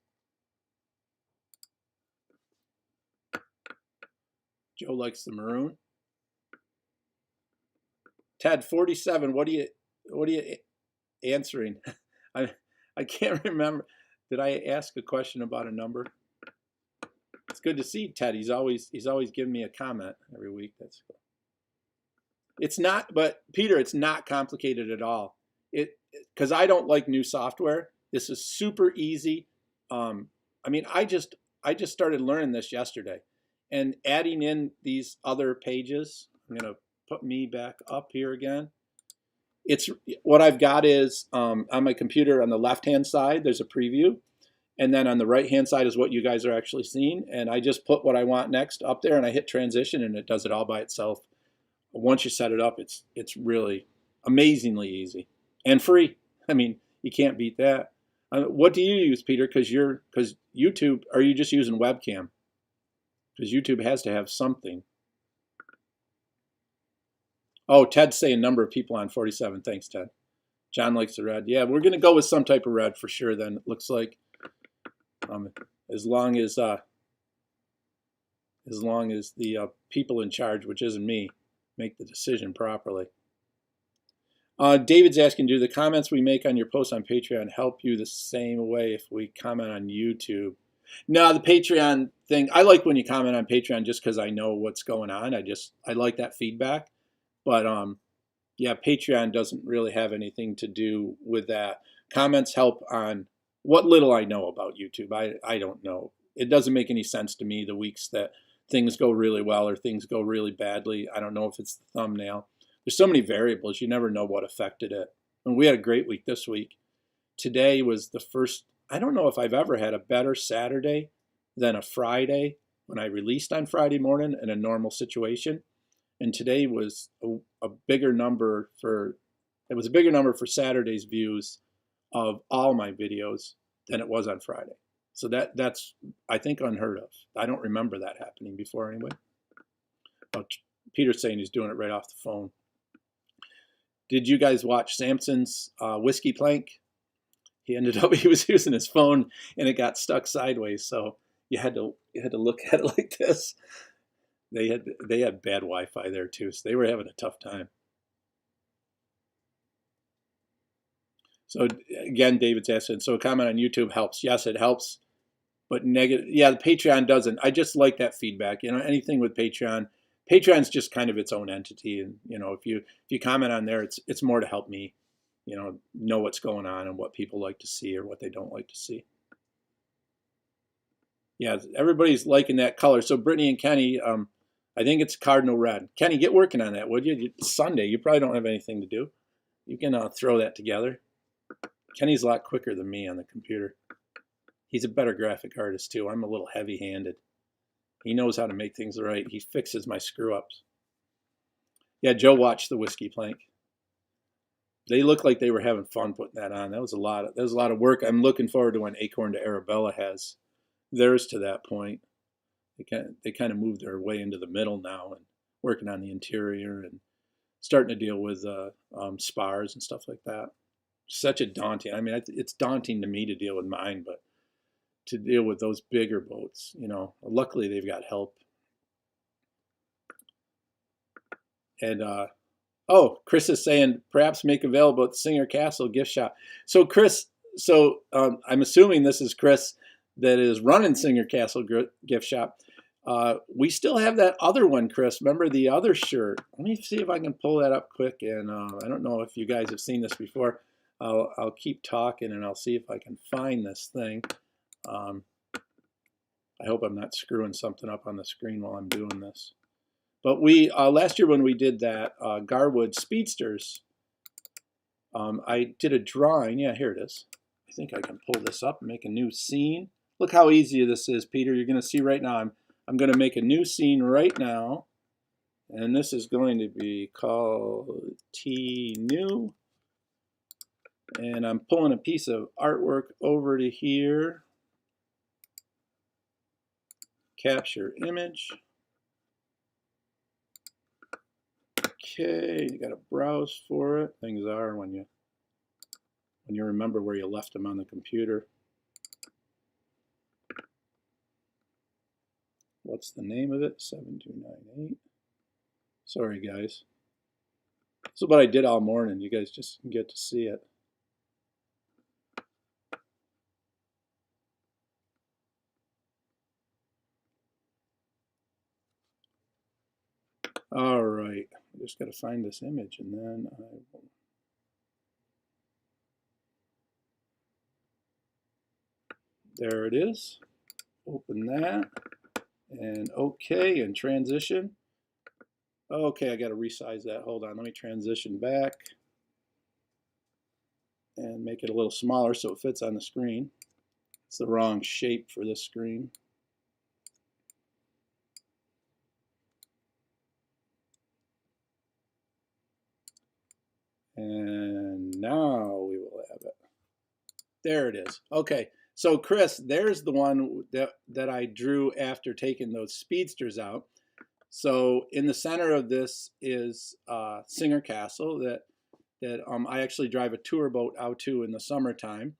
A: Joe likes the maroon. Ted, 47. What are you answering? I can't remember. Did I ask a question about a number? It's good to see Ted. He's always giving me a comment every week. That's cool. It's not, but Peter, it's not complicated at all. Because I don't like new software. This is super easy. I mean, I just started learning this yesterday, and adding in these other pages. I'm gonna put me back up here again. It's what I've got is on my computer on the left-hand side, there's a preview. And then on the right-hand side is what you guys are actually seeing. And I just put what I want next up there, and I hit transition, and it does it all by itself. Once you set it up, it's really amazingly easy and free. I mean, you can't beat that. What do you use, Peter? Because YouTube, are you just using webcam? Because YouTube has to have something. Oh, Ted's saying number of people on 47. Thanks, Ted. John likes the red. Yeah, we're going to go with some type of red for sure then, it looks like. As long as the people in charge, which isn't me, make the decision properly. David's asking, do the comments we make on your posts on Patreon help you the same way if we comment on YouTube? No, the Patreon thing, I like when you comment on Patreon just because I know what's going on. I like that feedback. But yeah, Patreon doesn't really have anything to do with that. Comments help on what little I know about YouTube. I don't know. It doesn't make any sense to me the weeks that things go really well or things go really badly. I don't know if it's the thumbnail. There's so many variables. You never know what affected it. And we had a great week this week. Today was the first, I don't know if I've ever had a better Saturday than a Friday when I released on Friday morning in a normal situation. And today was a bigger number for Saturday's views of all my videos than it was on Friday. So that's, I think, unheard of. I don't remember that happening before anyway. Oh, Peter's saying he's doing it right off the phone. Did you guys watch Samson's whiskey plank? He was using his phone and it got stuck sideways. So you had to look at it like this. They had bad Wi-Fi there too, so they were having a tough time. So again, David's asking, so a comment on YouTube helps. Yes, it helps, but negative. Yeah, the Patreon doesn't. I just like that feedback. You know, anything with Patreon's just kind of its own entity, and you know, if you comment on there, it's more to help me, you know what's going on and what people like to see or what they don't like to see. Yeah, everybody's liking that color. So Brittany and Kenny, I think it's cardinal red. Kenny, get working on that, would you? It's Sunday. You probably don't have anything to do. You can throw that together. Kenny's a lot quicker than me on the computer. He's a better graphic artist, too. I'm a little heavy-handed. He knows how to make things right. He fixes my screw-ups. Yeah, Joe watched the whiskey plank. They looked like they were having fun putting that on. That was a lot of work. I'm looking forward to when Acorn to Arabella has theirs to that point. They kind of moved their way into the middle now and working on the interior and starting to deal with spars and stuff like that. Such a daunting, I mean, it's daunting to me to deal with mine, but to deal with those bigger boats, you know, luckily they've got help. And, oh, Chris is saying perhaps make available at the Singer Castle gift shop. So Chris, I'm assuming this is Chris that is running Singer Castle gift shop. We still have that other one, Chris. Remember the other shirt? Let me see if I can pull that up quick. And I don't know if you guys have seen this before. I'll keep talking and I'll see if I can find this thing. I hope I'm not screwing something up on the screen while I'm doing this. But we last year when we did that Garwood Speedsters, I did a drawing. Yeah, here it is. I think I can pull this up and make a new scene. Look how easy this is, Peter. You're going to see right now. I'm going to make a new scene right now. And this is going to be called T New. And I'm pulling a piece of artwork over to here. Capture image. Okay, you got to browse for it. Things are when you remember where you left them on the computer. What's the name of it? 7298. Sorry, guys. This is what I did all morning. You guys just get to see it. All right. I just got to find this image, and then I will. There it is. Open that. And OK, and transition. Okay, I got to resize that. Hold on. Let me transition back and make it a little smaller so it fits on the screen. It's the wrong shape for this screen. And now we will have it. There it is. Okay, so Chris, there's the one that I drew after taking those speedsters out. So in the center of this is Singer Castle that I actually drive a tour boat out to in the summertime.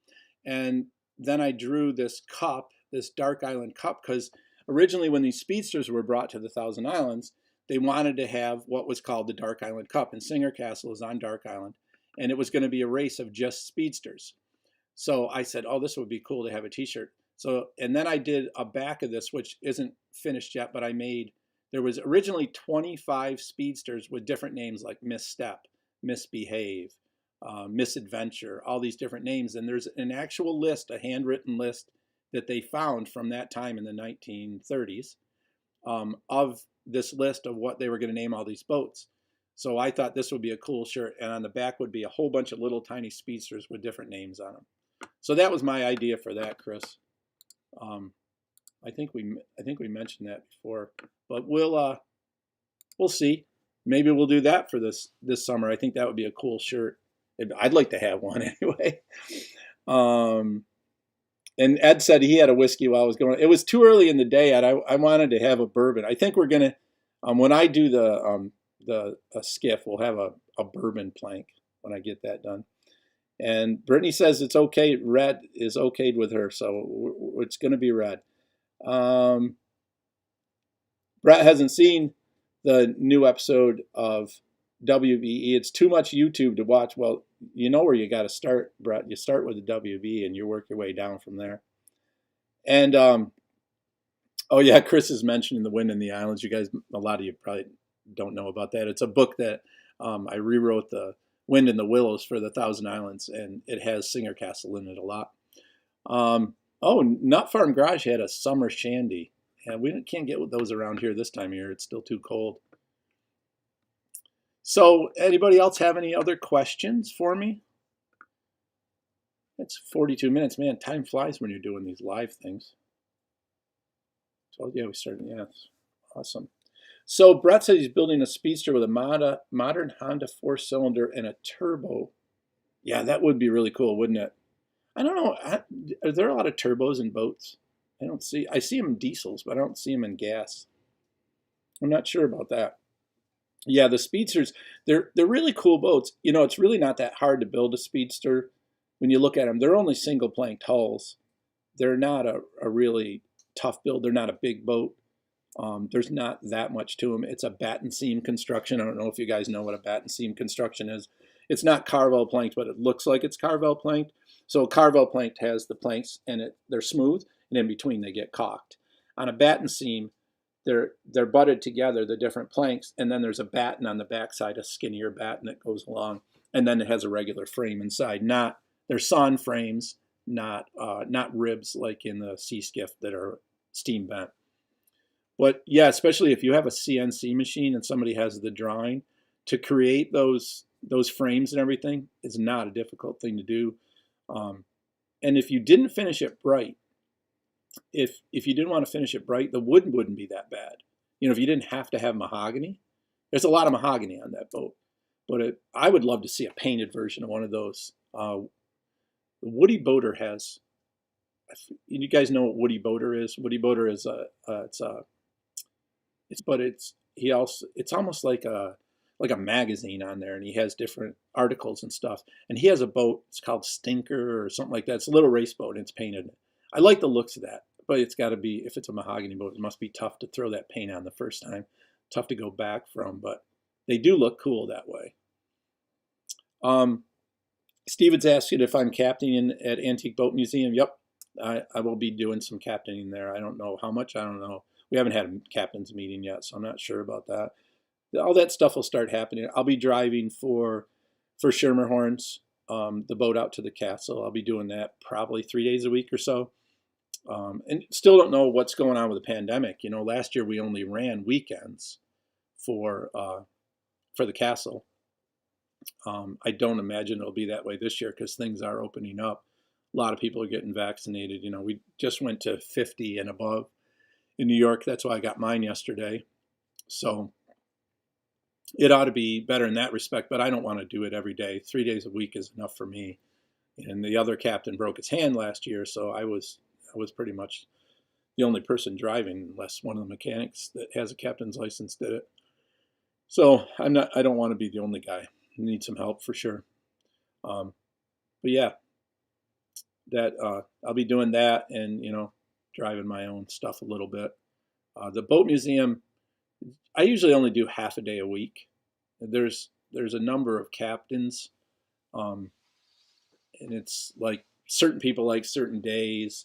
A: And then I drew this cup, this Dark Island cup, because originally when these speedsters were brought to the Thousand Islands, they wanted to have what was called the Dark Island Cup. And Singer Castle is on Dark Island. And it was going to be a race of just speedsters. So I said, oh, this would be cool to have a t-shirt. So, and then I did a back of this, which isn't finished yet, but I made, there was originally 25 speedsters with different names like Misstep, Misbehave, Misadventure, all these different names. And there's an actual list, a handwritten list that they found from that time in the 1930s of this list of what they were going to name all these boats. So I thought this would be a cool shirt. And on the back would be a whole bunch of little tiny speedsters with different names on them. So that was my idea for that, Chris. I think we mentioned that before, but we'll see. Maybe we'll do that for this summer. I think that would be a cool shirt. I'd like to have one anyway. And Ed said he had a whiskey while I was going. It was too early in the day, and I wanted to have a bourbon. I think we're gonna when I do the skiff, we'll have a bourbon plank when I get that done. And Brittany says it's okay. Red is okayed with her, so it's going to be red. Brett hasn't seen the new episode of WBE. It's too much YouTube to watch. Well, you know where you got to start, Brett. You start with the WBE and you work your way down from there. And oh yeah, Chris is mentioning The Wind in the Islands. You guys, a lot of you probably don't know about that. It's a book that I rewrote the Wind in the Willows for the Thousand Islands, and it has Singer Castle in it a lot. Oh, Nut Farm Garage had a summer shandy, and we can't get those around here this time of year. It's still too cold. So anybody else have any other questions for me? It's 42 minutes. Man, time flies when you're doing these live things. So yeah, we started. Yeah, it's awesome. So Brett said he's building a speedster with a modern Honda 4-cylinder and a turbo. Yeah, that would be really cool, wouldn't it? I don't know. Are there a lot of turbos in boats? I see them in diesels, but I don't see them in gas. I'm not sure about that. Yeah, the speedsters, they're really cool boats. You know, it's really not that hard to build a speedster. When you look at them, they're only single planked hulls. They're not a really tough build. They're not a big boat. There's not that much to them. It's a batten seam construction. I don't know if you guys know what a batten seam construction is. It's not carvel planked, but it looks like it's carvel planked. So a carvel planked has the planks, and they're smooth, and in between they get caulked. On a batten seam, they're butted together, the different planks, and then there's a batten on the backside, a skinnier batten that goes along, and then it has a regular frame inside. They're sawn frames, not ribs like in the sea skiff that are steam bent. But yeah, especially if you have a CNC machine and somebody has the drawing, to create those frames and everything is not a difficult thing to do. And if you didn't finish it bright, if you didn't want to finish it bright, the wood wouldn't be that bad. If you didn't have to have mahogany, there's a lot of mahogany on that boat. But I would love to see a painted version of one of those. The Woody Boater has. You guys know what Woody Boater is? Woody Boater is it's almost like a magazine on there, and he has different articles and stuff. And he has a boat. It's called Stinker or something like that. It's a little race boat, and it's painted. I like the looks of that, but it's got to be, if it's a mahogany boat, it must be tough to throw that paint on the first time. Tough to go back from, but they do look cool that way. Steven's asking if I'm captaining at Antique Boat Museum. Yep, I will be doing some captaining there. I don't know how much. I don't know. We haven't had a captain's meeting yet, so I'm not sure about that. All that stuff will start happening. I'll be driving for Schermerhorn's, the boat out to the castle. I'll be doing that probably 3 days a week or so. And still don't know what's going on with the pandemic. Last year we only ran weekends for the castle. I don't imagine it'll be that way this year because things are opening up. A lot of people are getting vaccinated. We just went to 50 and above in New York. That's why I got mine yesterday. So it ought to be better in that respect, but I don't want to do it every day. 3 days a week is enough for me. And the other captain broke his hand last year, so I was pretty much the only person driving, unless one of the mechanics that has a captain's license did it. So I don't want to be the only guy. I need some help for sure. But yeah, that I'll be doing that and driving my own stuff a little bit. The boat museum, I usually only do half a day a week. There's a number of captains, and it's like certain people like certain days.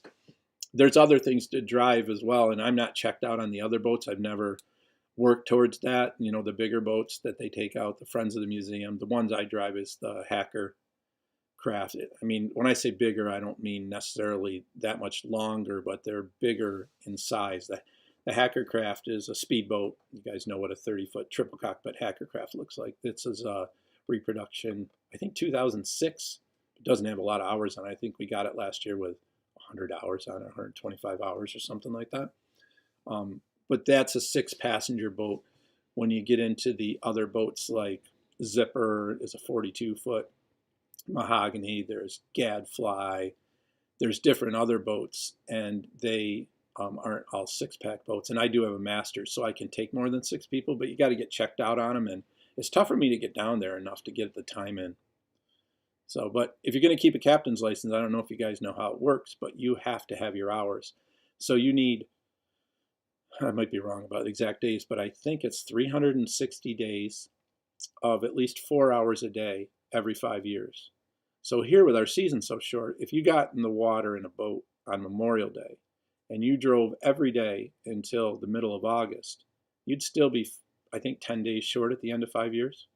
A: There's other things to drive as well, and I'm not checked out on the other boats. I've never worked towards that. The bigger boats that they take out, the Friends of the Museum. The ones I drive is the Hacker craft. I mean, when I say bigger, I don't mean necessarily that much longer, but they're bigger in size. The Hacker craft is a speedboat. You guys know what a 30-foot triple cockpit Hacker craft looks like. This is a reproduction, I think 2006. It doesn't have a lot of hours on it. I think we got it last year with 100 hours on it, 125 hours or something like that. But that's a 6-passenger boat. When you get into the other boats, like Zipper is a 42-foot Mahogany, there's Gadfly, there's different other boats, and they aren't all 6-pack boats. And I do have a Masters, so I can take more than 6 people, but you got to get checked out on them, and it's tough for me to get down there enough to get the time in. So, but if you're going to keep a captain's license, I don't know if you guys know how it works, but you have to have your hours. So you need, I might be wrong about the exact days, but I think it's 360 days of at least 4 hours a day every 5 years. So here with our season so short, if you got in the water in a boat on Memorial Day and you drove every day until the middle of August, you'd still be, I think, 10 days short at the end of 5 years.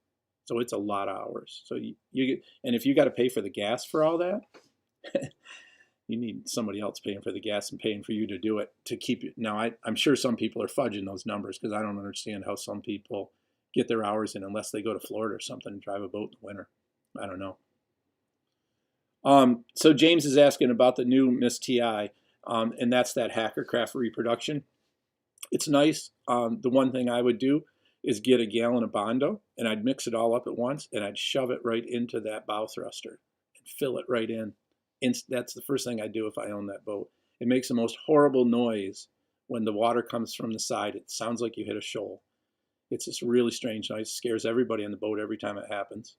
A: So it's a lot of hours. So and if you got to pay for the gas for all that, you need somebody else paying for the gas and paying for you to do it to keep you. Now, I'm sure some people are fudging those numbers because I don't understand how some people get their hours in unless they go to Florida or something and drive a boat in the winter. I don't know. So James is asking about the new Miss TI, and that's that Hackercraft reproduction. It's nice. The one thing I would do is get a gallon of Bondo, and I'd mix it all up at once, and I'd shove it right into that bow thruster and fill it right in. That's the first thing I do if I own that boat. It makes the most horrible noise when the water comes from the side. It sounds like you hit a shoal. It's this really strange noise. It scares everybody on the boat every time it happens.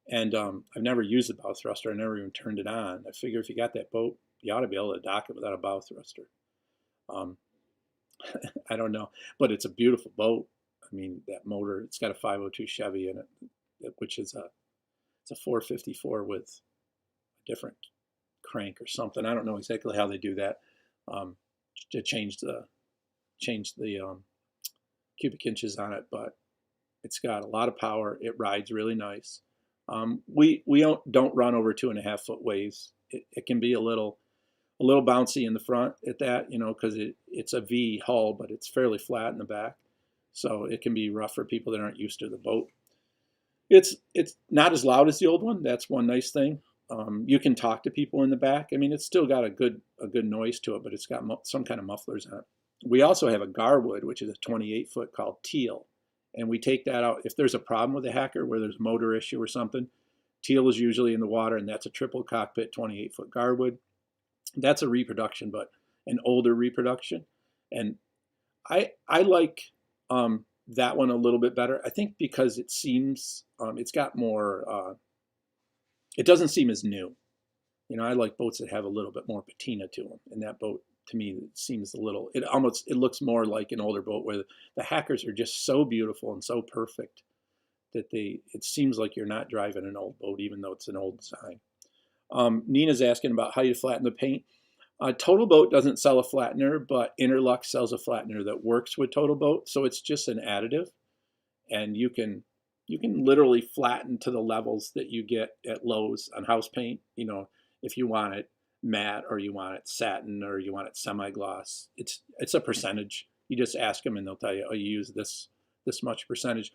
A: And I've never used the bow thruster. I never even turned it on. I figure if you got that boat, you ought to be able to dock it without a bow thruster. I don't know, but it's a beautiful boat. I mean, that motor, it's got a 502 Chevy in it, which is it's a 454 with a different crank or something. I don't know exactly how they do that to change the cubic inches on it, but it's got a lot of power. It rides really nice. We don't run over 2.5 foot waves. It can be a little bouncy in the front at that, because it's a V hull, but it's fairly flat in the back. So it can be rough for people that aren't used to the boat. It's not as loud as the old one. That's one nice thing. You can talk to people in the back. I mean, it's still got a a good noise to it, but it's got some kind of mufflers on it. We also have a Garwood, which is a 28-foot called Teal. And we take that out. If there's a problem with the Hacker where there's a motor issue or something, Teal is usually in the water, and that's a triple cockpit 28-foot Garwood. That's a reproduction, but an older reproduction. And I like that one a little bit better. I think because it seems, it's got more, it doesn't seem as new. You know, I like boats that have a little bit more patina to them. And that boat, to me, seems a little, it looks more like an older boat, where the Hackers are just so beautiful and so perfect that it seems like you're not driving an old boat, even though it's an old design. Nina's asking about how you flatten the paint. Total Boat doesn't sell a flattener, but Interlux sells a flattener that works with Total Boat. So it's just an additive, and you can literally flatten to the levels that you get at Lowe's on house paint. You know, if you want it matte, or you want it satin, or you want it semi-gloss, it's a percentage. You just ask them and they'll tell you, oh, you use this much percentage.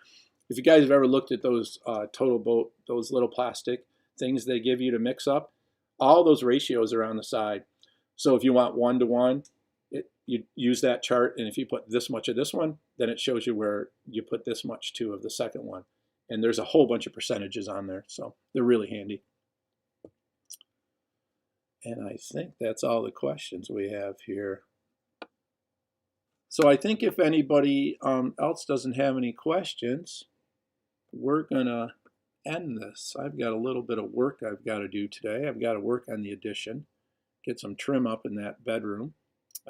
A: If you guys have ever looked at those Total Boat, those little plastic things they give you to mix up, all those ratios are on the side. So if you want 1-to-1, you use that chart, and if you put this much of this one, then it shows you where you put this much too of the second one. And there's a whole bunch of percentages on there, so they're really handy. And I think that's all the questions we have here. So I think if anybody else doesn't have any questions, we're gonna end this. I've got a little bit of work I've got to do today. I've got to work on the addition, get some trim up in that bedroom.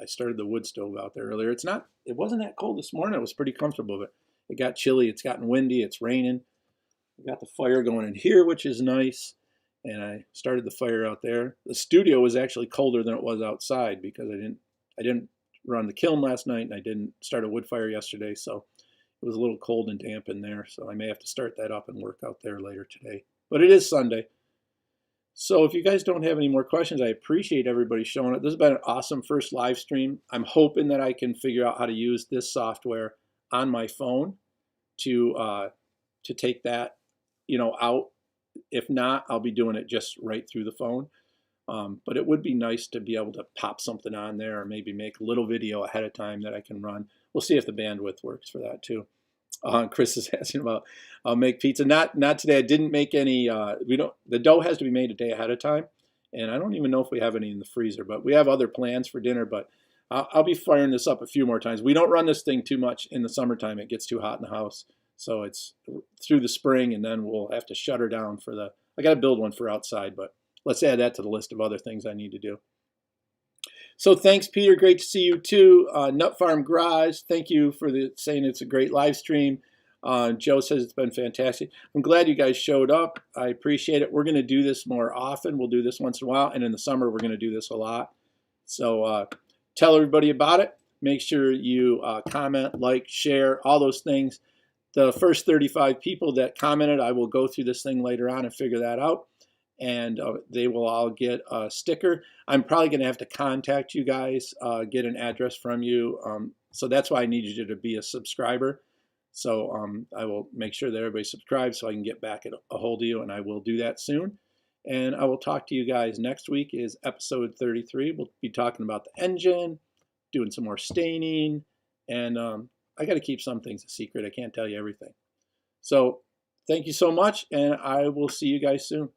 A: I started the wood stove out there earlier. It wasn't that cold this morning. It was pretty comfortable, but it got chilly. It's gotten windy. It's raining. We got the fire going in here, which is nice. And I started the fire out there. The studio was actually colder than it was outside because I didn't run the kiln last night, and I didn't start a wood fire yesterday, so it was a little cold and damp in there. So I may have to start that up and work out there later today. But it is Sunday. So if you guys don't have any more questions, I appreciate everybody showing up. This has been an awesome first live stream. I'm hoping that I can figure out how to use this software on my phone to take that, out. If not, I'll be doing it just right through the phone. But it would be nice to be able to pop something on there, or maybe make a little video ahead of time that I can run. We'll see if the bandwidth works for that too. Chris is asking about make pizza. Not today. I didn't make any. The dough has to be made a day ahead of time, and I don't even know if we have any in the freezer. But we have other plans for dinner. But I'll be firing this up a few more times. We don't run this thing too much in the summertime. It gets too hot in the house. So it's through the spring, and then we'll have to shut her down for I got to build one for outside, but let's add that to the list of other things I need to do. So thanks, Peter. Great to see you too. Nut Farm Garage, thank you for saying it's a great live stream. Joe says it's been fantastic. I'm glad you guys showed up. I appreciate it. We're going to do this more often. We'll do this once in a while, and in the summer we're going to do this a lot. So tell everybody about it. Make sure you comment, like, share, all those things. The first 35 people that commented, I will go through this thing later on and figure that out. And they will all get a sticker. I'm probably going to have to contact you guys, get an address from you. So that's why I need you to be a subscriber. So I will make sure that everybody subscribes so I can get back a hold of you, and I will do that soon. And I will talk to you guys next week is episode 33. We'll be talking about the engine, doing some more staining, and I got to keep some things a secret. I can't tell you everything. So thank you so much, and I will see you guys soon.